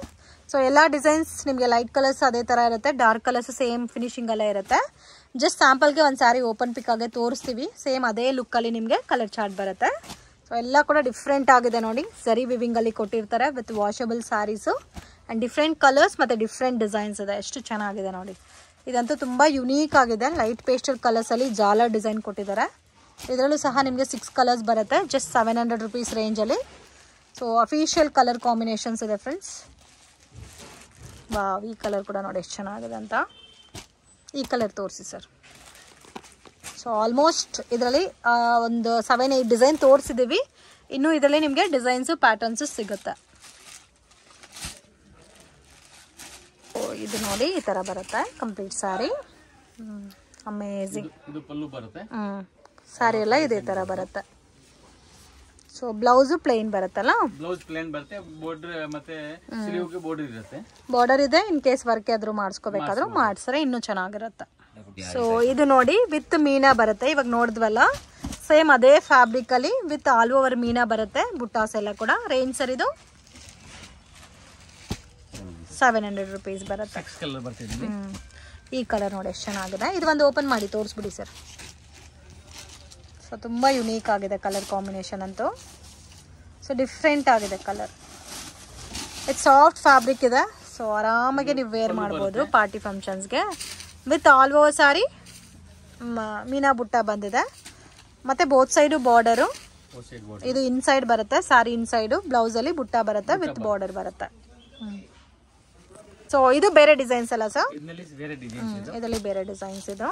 ಸೊ ಎಲ್ಲ ಡಿಸೈನ್ಸ್ ನಿಮಗೆ ಲೈಟ್ ಕಲರ್ಸ್ ಅದೇ ತರ ಇರುತ್ತೆ, ಡಾರ್ಕ್ ಕಲರ್ಸ್ ಸೇಮ್ ಫಿನಿಶಿಂಗ್ ಎಲ್ಲ ಇರುತ್ತೆ. ಜಸ್ಟ್ ಸ್ಯಾಂಪಲ್ಗೆ ಒಂದು ಸ್ಯಾರಿ ಓಪನ್ ಪಿಕ್ ಆಗಿ ತೋರಿಸ್ತೀವಿ. ಸೇಮ್ ಅದೇ ಲುಕ್ ಅಲ್ಲಿ ನಿಮಗೆ ಕಲರ್ ಚಾರ್ಟ್ ಬರುತ್ತೆ. ಸೊ ಎಲ್ಲ ಕೂಡ ಡಿಫ್ರೆಂಟ್ ಆಗಿದೆ ನೋಡಿ, ಸರಿ ವಿವಿಂಗ್ ಅಲ್ಲಿ ಕೊಟ್ಟಿರ್ತಾರೆ with washable sarees and different colours ಮತ್ತೆ ಡಿಫ್ರೆಂಟ್ ಡಿಸೈನ್ಸ್ ಇದೆ. ಎಷ್ಟು ಚೆನ್ನಾಗಿದೆ ನೋಡಿ, ಇದಂತೂ ತುಂಬಾ ಯುನೀಕ್ ಆಗಿದೆ. ಲೈಟ್ ಪೇಸ್ಟಲ್ ಕಲರ್ಸ್ ಅಲ್ಲಿ ಜಾಲರ್ ಡಿಸೈನ್ ಕೊಟ್ಟಿದ್ದಾರೆ. ಇದರಲ್ಲೂ ಸಹ ನಿಮಗೆ 6 ಕಲರ್ಸ್ ಬರುತ್ತೆ ಜಸ್ಟ್ 700 ರುಪೀಸ್ ರೇಂಜ್ ಅಲ್ಲಿ. ಸೊ ಅಫಿಷಿಯಲ್ ಕಲರ್ ಕಾಂಬಿನೇಷನ್ಸ್ ಇದೆ ಫ್ರೆಂಡ್ಸ್. ವಾವ್, ಈ ಕಲರ್ ಕೂಡ ನೋಡಿ ಎಷ್ಟು ಚೆನ್ನಾಗಿದೆ ಅಂತ. ಈ ಕಲರ್ ತೋರಿಸಿ ಸರ್. ಸೊ ಆಲ್ಮೋಸ್ಟ್ ಇದರಲ್ಲಿ ಒಂದು 7-8 ಡಿಸೈನ್ ತೋರಿಸಿದ್ದೀವಿ. ಇನ್ನು ಇದರಲ್ಲಿ ನಿಮಗೆ ಡಿಸೈನ್ಸು ಪ್ಯಾಟರ್ನ್ಸು ಸಿಗುತ್ತೆ. ಇದು ನೋಡಿ ಈ ತರ ಬರುತ್ತೆ ಕಂಪ್ಲೀಟ್ ಸಾರಿ. ಅಮೇಜಿಂಗ್. ಇದು ಪಲ್ಲು ಬರುತ್ತೆ. ಸಾರಿ ಎಲ್ಲ ಇದೇ ತರ ಬರುತ್ತೆ. ಸೊ ಬ್ಲೌಸ್ ಪ್ಲೇನ್ ಬರುತ್ತಲ್ಲ. ಬ್ಲೌಸ್ ಪ್ಲೇನ್ ಬರುತ್ತೆ, ಬಾರ್ಡರ್ ಮತ್ತೆ ಸ್ಲೀವ್ಗೆ ಬಾರ್ಡರ್ ಇರುತ್ತೆ. ಬಾರ್ಡರ್ ಇದೆ, ಇನ್ ಕೇಸ್ ವರ್ಕ್ ಆದ್ರೂ ಮಾಡಿಸ್ಕೋಬೇಕಾದ್ರೂ ಮಾಡಿಸ್ರೆ ಇನ್ನೂ ಚೆನ್ನಾಗಿರುತ್ತೆ. ಸೊ ಇದು ನೋಡಿ ವಿತ್ ಮೀನಾ ಬರುತ್ತೆ. ಇವಾಗ ನೋಡಿದ್ವಲ್ಲ ಸೇಮ್ ಅದೇ ಫ್ಯಾಬ್ರಿಕ್ ಅಲ್ಲಿ ವಿತ್ ಆಲ್ ಓವರ್ ಮೀನಾ ಬರುತ್ತೆ. ಬುಟ್ಟಾಸ್ ಎಲ್ಲ ಕೂಡ. ರೇಂಜ್ ಸರ್ ಇದು 700 ರುಪೀಸ್ ಬರುತ್ತೆ. ಈ ಕಲರ್ ನೋಡಿ ಎಷ್ಟು ಚೆನ್ನಾಗಿದೆ. ಇದು ಒಂದು ಓಪನ್ ಮಾಡಿ ತೋರಿಸ್ಬಿಡಿ ಸರ್. ಸೊ ತುಂಬ ಯುನೀಕ್ ಆಗಿದೆ ಕಲರ್ ಕಾಂಬಿನೇಷನ್ ಅಂತೂ. ಸೊ ಡಿಫ್ರೆಂಟ್ ಆಗಿದೆ ಕಲರ್. ಇದು ಸಾಫ್ಟ್ ಫ್ಯಾಬ್ರಿಕ್ ಇದೆ. ಸೊ ಆರಾಮಾಗಿ ನೀವು ವೇರ್ ಮಾಡ್ಬೋದು ಪಾರ್ಟಿ ಫಂಕ್ಷನ್ಸ್ಗೆ. ವಿತ್ ಆಲ್ ಓವರ್ ಸಾರಿ ಮೀನಾ ಬುಟ್ಟ ಬಂದಿದೆ. ಮತ್ತು ಬೋತ್ ಸೈಡು ಬಾರ್ಡರು. ಇದು ಇನ್ಸೈಡ್ ಬರುತ್ತೆ, ಸಾರಿ ಇನ್ಸೈಡು. ಬ್ಲೌಸಲ್ಲಿ ಬುಟ್ಟ ಬರುತ್ತೆ ವಿತ್ ಬಾರ್ಡರ್ ಬರುತ್ತೆ. ಸೊ ಇದು ಬೇರೆ ಡಿಸೈನ್ಸ್ ಅಲ್ಲ ಸರ್? ಇದರಲ್ಲಿ ಬೇರೆ ಡಿಸೈನ್ಸ್ ಇದು.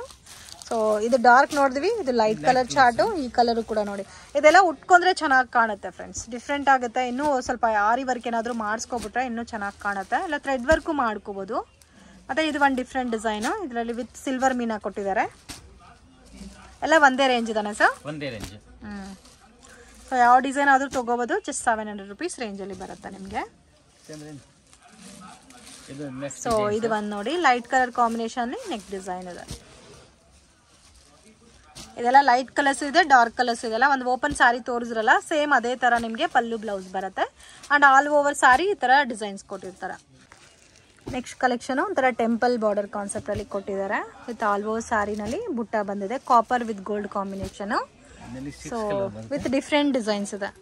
ಸೊ ಇದು ಡಾರ್ಕ್ ನೋಡಿದ್ವಿ, ಇದು ಲೈಟ್ ಕಲರ್ ಚಾರ್ಟು. ಈ ಕಲರು ಕೂಡ ನೋಡಿ, ಇದೆಲ್ಲ ಉಟ್ಕೊಂಡ್ರೆ ಚೆನ್ನಾಗಿ ಕಾಣುತ್ತೆ ಫ್ರೆಂಡ್ಸ್. ಡಿಫ್ರೆಂಟ್ ಆಗುತ್ತೆ. ಇನ್ನೂ ಸ್ವಲ್ಪ ಆರಿ ವರ್ಕ್ ಏನಾದರೂ ಮಾಡಿಸ್ಕೊಬಿಟ್ರೆ ಇನ್ನೂ ಚೆನ್ನಾಗಿ ಕಾಣುತ್ತೆ. ಇಲ್ಲ ಥ್ರೆಡ್ ವರ್ಕು ಮಾಡ್ಕೋಬೋದು. ಮತ್ತು ಇದು ಒಂದು ಡಿಫ್ರೆಂಟ್ ಡಿಸೈನು. ಇದರಲ್ಲಿ ವಿತ್ ಸಿಲ್ವರ್ ಮೀನಾ ಕೊಟ್ಟಿದ್ದಾರೆ. ಎಲ್ಲ ಒಂದೇ ರೇಂಜ್ ಇದಾನೆ ಸರ್? ಒಂದೇ ರೇಂಜ್. ಸೊ ಯಾವ ಡಿಸೈನ್ ಆದರೂ ತೊಗೋಬೋದು. ಜಸ್ಟ್ 700 ರುಪೀಸ್ ರೇಂಜಲ್ಲಿ ಬರುತ್ತೆ ನಿಮಗೆ. ಸೊ ಇದು ಒಂದು ನೋಡಿ light colour combination neck design ಇದೆ. ಇದೆಲ್ಲ ಲೈಟ್ ಕಲರ್ಸ್ ಇದೆ, ಡಾರ್ಕ್ ಕಲರ್ಸ್ ಇದೆಲ್ಲ. ಒಂದು ಓಪನ್ ಸಾರಿ ತೋರಿಸ್ರಲ್ಲ ಸೇಮ್ ಅದೇ ತರ ನಿಮಗೆ ಪಲ್ಲು ಬ್ಲೌಸ್ ಬರುತ್ತೆ. ಅಂಡ್ ಆಲ್ ಓವರ್ ಸಾರಿ ಈ ತರ ಡಿಸೈನ್ಸ್ ಕೊಟ್ಟಿರ್ತಾರೆ. ನೆಕ್ಸ್ಟ್ ಕಲೆಕ್ಷನ್ ಒಂಥರ ಟೆಂಪಲ್ ಬಾರ್ಡರ್ ಕಾನ್ಸೆಪ್ಟ್ ಅಲ್ಲಿ ಕೊಟ್ಟಿದ್ದಾರೆ. ವಿತ್ ಆಲ್ ಓವರ್ ಸಾರಿನಲ್ಲಿ ಬುಟ್ಟ ಬಂದಿದೆ, copper with gold combination. So with different designs ಇದೆ.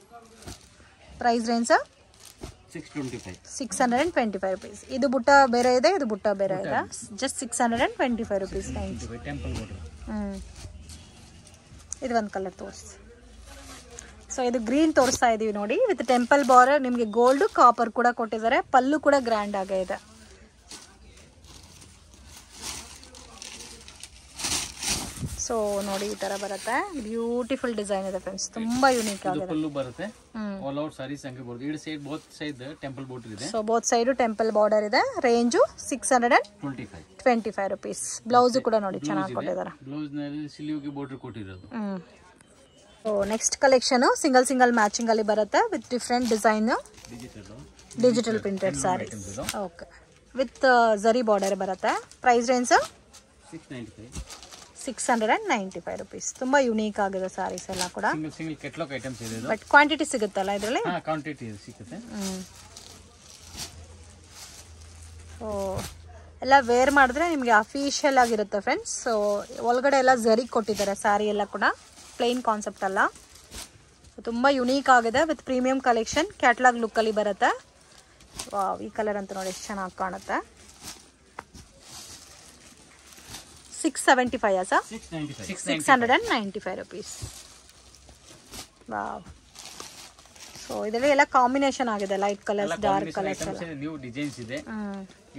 Price range 625 rupees. ಇದು ಬುಟ್ಟ ಬೇರೆ ಇದೆ, ಇದು ಬುಟ್ಟ ಬೇರೆ ಇದೆ. Just 625 rupees range. ಇದು ಒಂದು ಕಲರ್ ತೋರಿಸಿ. ಸೊ ಇದು ಗ್ರೀನ್ ತೋರಿಸ್ತಾ ಇದೀವಿ ನೋಡಿ. ವಿತ್ ಟೆಂಪಲ್ ಬಾರ್ಡರ್ ನಿಮಗೆ ಗೋಲ್ಡ್ ಕಾಪರ್ ಕೂಡ ಕೊಟ್ಟಿದ್ದಾರೆ. ಪಲ್ಲು ಕೂಡ ಗ್ರ್ಯಾಂಡ್ ಆಗೇ ಇದೆ. ಸೊ ನೋಡಿ ಈ ತರ ಬರುತ್ತೆ, ಬ್ಯೂಟಿಫುಲ್ ಡಿಸೈನ್ ಇದೆ ಫ್ರೆಂಡ್ಸ್, ತುಂಬಾ ಯೂನಿಕ್ ಆಗಿದೆ. ಪಲ್ಲು ಬರುತ್ತೆ, ಆಲ್ ಔಟ್ ಸಾರೀಸ್ ಹಂಗೆ ಬರುತ್ತೆ. ಈ side both side temple border ಇದೆ. So both side temple border ಇದೆ. Range 625 rupees. ಬ್ಲೌಸ್ ಕೂಡ ನೋಡಿ ಚೆನ್ನಾಗಿ ಕೊಟ್ಟಿದ್ದಾರೆ. ಬ್ಲೌಸ್ ನಲ್ಲಿ ಸಿಲ್ವಿಗೆ ಬಾರ್ಡರ್ ಕೊಟ್ಟಿರೋದು. So next collection single matching ಅಲ್ಲಿ ಬರುತ್ತೆ with different design, digital printed sari. Okay, with zari border ಬರುತ್ತೆ. Price range 695 rupees. ತುಂಬಾ ಯೂನಿಕ್ ಆಗಿದೆ ಸಾರೀಸ್ ಎಲ್ಲ ಕೂಡ. ಸಿಂಗಲ್ ಕೆಟಲಾಗ್ ಐಟಮ್ಸ್ ಇದೆ. ಬಟ್ ಕ್ವಾಂಟಿಟಿ ಸಿಗುತ್ತಲ್ಲ ಇದರಲ್ಲಿ? ಹಾ, ಕ್ವಾಂಟಿಟಿ ಸಿಗುತ್ತೆ. ಸೊ ಎಲ್ಲ ವೇರ್ ಮಾಡಿದ್ರೆ ನಿಮಗೆ ಅಫಿಷಿಯಲ್ ಆಗಿರುತ್ತೆ ಫ್ರೆಂಡ್ಸ್. ಸೊ ಒಳಗಡೆ ಎಲ್ಲ ಜರಿ ಕೊಟ್ಟಿದ್ದಾರೆ, ಸಾರಿ ಎಲ್ಲ ಕೂಡ ಪ್ಲೇನ್ ಕಾನ್ಸೆಪ್ಟ್ ಅಲ್ಲ. ತುಂಬಾ ಯೂನಿಕ್ ಆಗಿದೆ with premium collection, catalogue look ಅಲ್ಲಿ ಬರುತ್ತೆ. ವಾವ್, ಈ ಕಲರ್ ಅಂತ ನೋಡಿ ಎಷ್ಟು ಚೆನ್ನಾಗಿ ಕಾಣುತ್ತೆ. 675 ಸರ್? 695 rupees. ವಾವ್. ಸೊ ಇದರಲ್ಲಿ ಎಲ್ಲ ಕಾಂಬಿನೇಷನ್ ಆಗಿದೆ, ಲೈಟ್ ಕಲರ್ಸ್, ಡಾರ್ಕ್ ಕಲರ್ಸ್ ಎಲ್ಲ. ನ್ಯೂ ಡಿಸೈನ್ಸ್ ಇದೆ.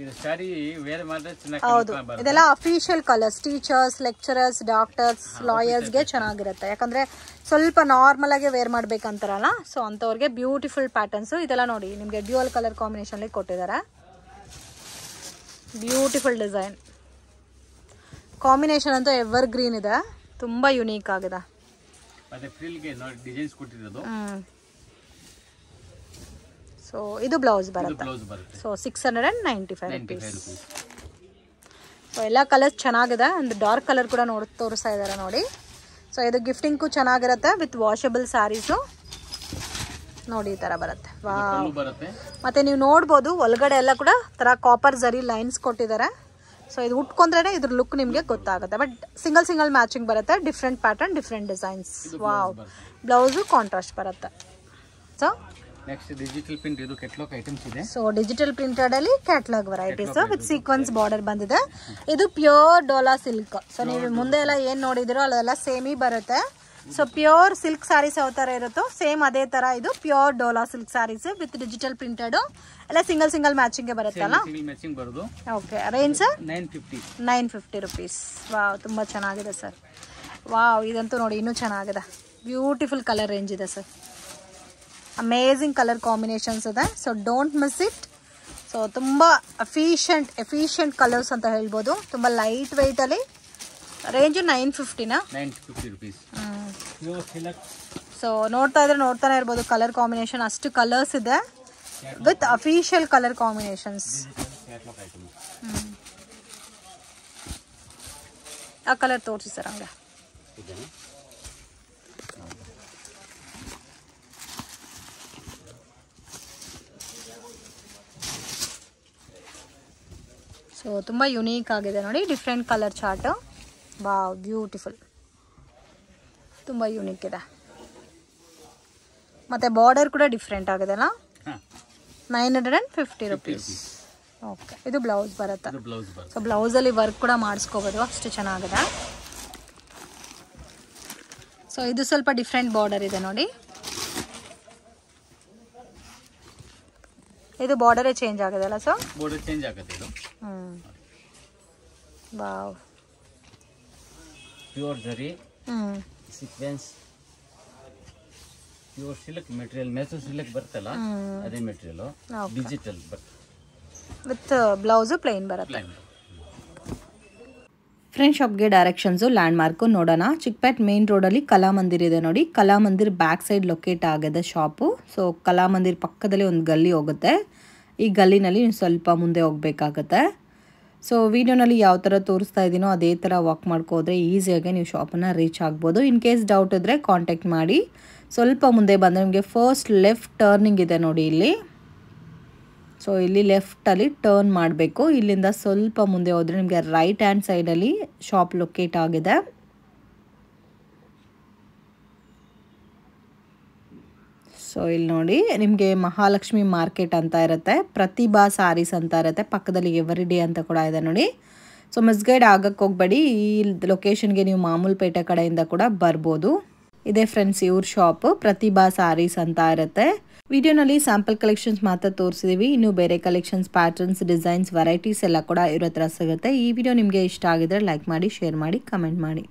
ಇದು ಸಾರಿ ವೇರ್ ಮಾಡಿದ್ರೆ ಚೆನ್ನಾಗಿ ಹೌದು, ಇದೆಲ್ಲ official colours. Teachers, lecturers, doctors, ಲಾಯರ್ಸ್ಗೆ ಚೆನ್ನಾಗಿರುತ್ತೆ. ಯಾಕಂದ್ರೆ ಸ್ವಲ್ಪ ನಾರ್ಮಲ್ ಆಗಿ ವೇರ್ ಮಾಡ್ಬೇಕಂತಾರಲ್ಲ, ಸೊ ಅಂತವ್ರಿಗೆ ಬ್ಯೂಟಿಫುಲ್ ಪ್ಯಾಟರ್ನ್ಸ್. ಇದೆಲ್ಲ ನೋಡಿ ನಿಮಗೆ ಡ್ಯೂಯಲ್ ಕಲರ್ ಕಾಂಬಿನೇಷನ್ ಅಲ್ಲಿ ಕೊಟ್ಟಿದ್ದಾರೆ. ಬ್ಯೂಟಿಫುಲ್ ಡಿಸೈನ್ ಕಾಂಬಿನೇಷನ್ ಅಂತೂ ಎವರ್ ಗ್ರೀನ್ ಇದೆ, ತುಂಬಾ ಯೂನಿಕ್ ಆಗಿದೆ. ಮತ್ತೆ ಫ್ರಿಲ್ಗೆ ನೋಡಿ ಡಿಸೈನ್ಸ್ ಕೊಟ್ಟಿರೋದು. ಸೊ ಇದು ಬ್ಲೌಸ್ ಬರುತ್ತೆ. So 695 rupees. ಸೊ ಎಲ್ಲ ಕಲರ್ಸ್ ಚೆನ್ನಾಗಿದೆ. ಒಂದು ಡಾರ್ಕ್ ಕಲರ್ ಕೂಡ ತೋರಿಸ್ತಾ ಇದ್ದಾರೆ ನೋಡಿ. ಸೊ ಇದು ಗಿಫ್ಟಿಂಗ್ಗೂ ಚೆನ್ನಾಗಿರುತ್ತೆ ವಿತ್ ವಾಷಬಲ್ ಸ್ಯಾರೀಸು. ನೋಡಿ ಈ ತರ ಬರುತ್ತೆ. ವಾವ್. ಮತ್ತೆ ನೀವು ನೋಡ್ಬೋದು ಒಳಗಡೆ ಎಲ್ಲ ಕೂಡ ತರ ಕಾಪರ್ ಜರಿ ಲೈನ್ಸ್ ಕೊಟ್ಟಿದ್ದಾರೆ. ಸೊ ಇದು ಉಟ್ಕೊಂಡ್ರೆ ಇದ್ರ ಲುಕ್ ನಿಮಗೆ ಗೊತ್ತಾಗುತ್ತೆ. ಬಟ್ ಸಿಂಗಲ್ ಮ್ಯಾಚಿಂಗ್ ಬರುತ್ತೆ, different pattern, different designs. Wow. Blouse contrast ಬರುತ್ತೆ. ಸೊ ನೆಕ್ಸ್ಟ್ ಡಿಜಿಟಲ್ ಪ್ರಿಂಟ್, ಇದು ಕ್ಯಾಟಲಾಗ್ ಐಟಮ್ಸ್ ಇದೆ. ಸೊ ಡಿಜಿಟಲ್ ಪ್ರಿಂಟೆಡ್ ಅಲ್ಲಿ catalogue varieties with sequence border ಬಂದಿದೆ. ಇದು ಪ್ಯೂರ್ ಡೋಲಾ ಸಿಲ್ಕ್. ಸೊ ನೀವು ಮುಂದೆ ಎಲ್ಲ ಏನ್ ನೋಡಿದಿರೋ ಅದೆಲ್ಲ ಸೇಮಿ ಬರುತ್ತೆ. ಸೊ ಪ್ಯೂರ್ ಸಿಲ್ಕ್ ಸ್ಯಾರೀಸ್ ಯಾವ ತರ ಇರುತ್ತೋ ಸೇಮ್ ಅದೇ ತರ ಇದು pure dola silk sarees with digital printed. ಎಲ್ಲ ಸಿಂಗಲ್ ಮ್ಯಾಚಿಂಗ್ ಬರುತ್ತಲ್ಲ? ಓಕೆ. Range 950 rupees. ವಾವ್, ತುಂಬಾ ಚೆನ್ನಾಗಿದೆ ಸರ್. ವಾವ್, ಇದಂತೂ ನೋಡಿ ಇನ್ನೂ ಚೆನ್ನಾಗಿದೆ. ಬ್ಯೂಟಿಫುಲ್ ಕಲರ್ ರೇಂಜ್ ಇದೆ ಸರ್. ಅಮೇಝಿಂಗ್ ಕಲರ್ ಕಾಂಬಿನೇಷನ್ಸ್ ಇದೆ. So don't miss it. So ತುಂಬ ಎಫಿಷಿಯಂಟ್ ಕಲರ್ಸ್ ಅಂತ ಹೇಳ್ಬೋದು. ತುಂಬ ಲೈಟ್ ವೆಯ್ಟ್ ಅಲ್ಲಿ. Range 950 rupees. ಸೊ ನೋಡ್ತಾನೆ ಇರ್ಬೋದು ಕಲರ್ ಕಾಂಬಿನೇಷನ್, ಅಷ್ಟು ಕಲರ್ಸ್ ಇದೆ ವಿತ್ ಅಫಿಷಿಯಲ್ ಕಲರ್ ಕಾಂಬಿನೇಷನ್ಸ್. ಆ ಕಲರ್ ತೋರಿಸಿ ಸರ್ ಹಂಗೆ. ಸೊ ತುಂಬ ಯುನೀಕ್ ಆಗಿದೆ ನೋಡಿ, different colour chart. Wow, beautiful, ತುಂಬ ಯೂನಿಕ್ ಇದೆ. ಮತ್ತು ಬಾರ್ಡರ್ ಕೂಡ ಡಿಫ್ರೆಂಟ್ ಆಗಿದೆಲ್ಲ. 950 rupees. ಓಕೆ. ಇದು ಬ್ಲೌಸ್ ಬರುತ್ತೆ. ಸೊ ಬ್ಲೌಸಲ್ಲಿ ವರ್ಕ್ ಕೂಡ ಮಾಡಿಸ್ಕೋಬೋದು, ಅಷ್ಟು ಚೆನ್ನಾಗಿದೆ. ಸೊ ಇದು ಸ್ವಲ್ಪ ಡಿಫ್ರೆಂಟ್ ಬಾರ್ಡರ್ ಇದೆ ನೋಡಿ. ಇದು ಬಾರ್ಡರೇ ಚೇಂಜ್ ಆಗಿದೆ ಅಲ್ಲ ಸರ್? ಬಾರ್ಡರ್ ಚೇಂಜ್ ಆಗುತ್ತೆ ಇದು. Wow. Pure zari sequence, pure silk material, Mysore silk ಬರ್ತಲ್ಲ ಅದೇ ಮೆಟೀರಿಯಲ್, ಡಿಜಿಟಲ್ ಬರುತ್ತೆ ವಿತ್ ಬ್ಲೌಸ್ ಪ್ಲೇನ್ ಬರುತ್ತೆ. ಫ್ರೆಂಡ್ ಶಾಪ್ಗೆ ಡೈರೆಕ್ಷನ್ಸು ಲ್ಯಾಂಡ್ ಮಾರ್ಕು ನೋಡೋಣ. ಚಿಕ್ಕಪೇಟ್ ಮೇನ್ ರೋಡಲ್ಲಿ ಕಲಾಮಂದಿರ್ ಇದೆ ನೋಡಿ. ಕಲಾಮಂದಿರ್ ಬ್ಯಾಕ್ ಸೈಡ್ ಲೊಕೇಟ್ ಆಗಿದೆ ಶಾಪು. ಸೊ ಕಲಾಮಂದಿರ್ ಪಕ್ಕದಲ್ಲಿ ಒಂದು ಗಲ್ಲಿ ಹೋಗುತ್ತೆ. ಈ ಗಲ್ಲಿನಲ್ಲಿ ನೀವು ಸ್ವಲ್ಪ ಮುಂದೆ ಹೋಗಬೇಕಾಗತ್ತೆ. ಸೊ ವಿಡಿಯೋನಲ್ಲಿ ಯಾವ ಥರ ತೋರಿಸ್ತಾ ಇದ್ದೀನೋ ಅದೇ ಥರ ವಾಕ್ ಮಾಡ್ಕೋದ್ರೆ ಈಸಿಯಾಗಿ ನೀವು ಶಾಪನ್ನು ರೀಚ್ ಆಗ್ಬೋದು. ಇನ್ ಕೇಸ್ ಡೌಟ್ ಇದ್ದರೆ ಕಾಂಟ್ಯಾಕ್ಟ್ ಮಾಡಿ. ಸ್ವಲ್ಪ ಮುಂದೆ ಬಂದರೆ ನಿಮಗೆ ಫಸ್ಟ್ ಲೆಫ್ಟ್ ಟರ್ನಿಂಗ್ ಇದೆ ನೋಡಿ ಇಲ್ಲಿ. ಸೊ ಇಲ್ಲಿ ಲೆಫ್ಟಲ್ಲಿ ಟರ್ನ್ ಮಾಡಬೇಕು. ಇಲ್ಲಿಂದ ಸ್ವಲ್ಪ ಮುಂದೆ ಹೋದರೆ ನಿಮಗೆ ರೈಟ್ ಹ್ಯಾಂಡ್ ಸೈಡಲ್ಲಿ ಶಾಪ್ ಲೊಕೇಟ್ ಆಗಿದೆ. ಸೊ ಇಲ್ಲಿ ನೋಡಿ ನಿಮಗೆ ಮಹಾಲಕ್ಷ್ಮಿ ಮಾರ್ಕೆಟ್ ಅಂತ ಇರುತ್ತೆ, ಪ್ರತಿಭಾ ಸಾರೀಸ್ ಅಂತ ಇರುತ್ತೆ, ಪಕ್ಕದಲ್ಲಿ ಎವರಿಡೇ ಅಂತ ಕೂಡ ಇದೆ ನೋಡಿ. ಸೊ ಮಿಸ್ಗೈಡ್ ಆಗಕ್ಕೆ ಹೋಗಬೇಡಿ. ಈ ಲೊಕೇಶನ್ಗೆ ನೀವು ಮಾಮೂಲ್ಪೇಟೆ ಕಡೆಯಿಂದ ಕೂಡ ಬರ್ಬೋದು. ಇದೇ ಫ್ರೆಂಡ್ಸ್ ಇವ್ರ ಶಾಪ್ ಪ್ರತಿಭಾ ಸಾರೀಸ್ ಅಂತ ಇರುತ್ತೆ. ವಿಡಿಯೋನಲ್ಲಿ ಸ್ಯಾಂಪಲ್ ಕಲೆಕ್ಷನ್ಸ್ ಮಾತ್ರ ತೋರಿಸಿದೀವಿ. ಇನ್ನು ಬೇರೆ ಕಲೆಕ್ಷನ್ಸ್, ಪ್ಯಾಟರ್ನ್ಸ್, ಡಿಸೈನ್ಸ್, ವೆರೈಟೀಸ್ ಎಲ್ಲ ಕೂಡ ಇವ್ರ ಹತ್ರ ಸಿಗುತ್ತೆ. ಈ ವಿಡಿಯೋ ನಿಮಗೆ ಇಷ್ಟ ಆಗಿದ್ರೆ ಲೈಕ್ ಮಾಡಿ, ಶೇರ್ ಮಾಡಿ, ಕಮೆಂಟ್ ಮಾಡಿ.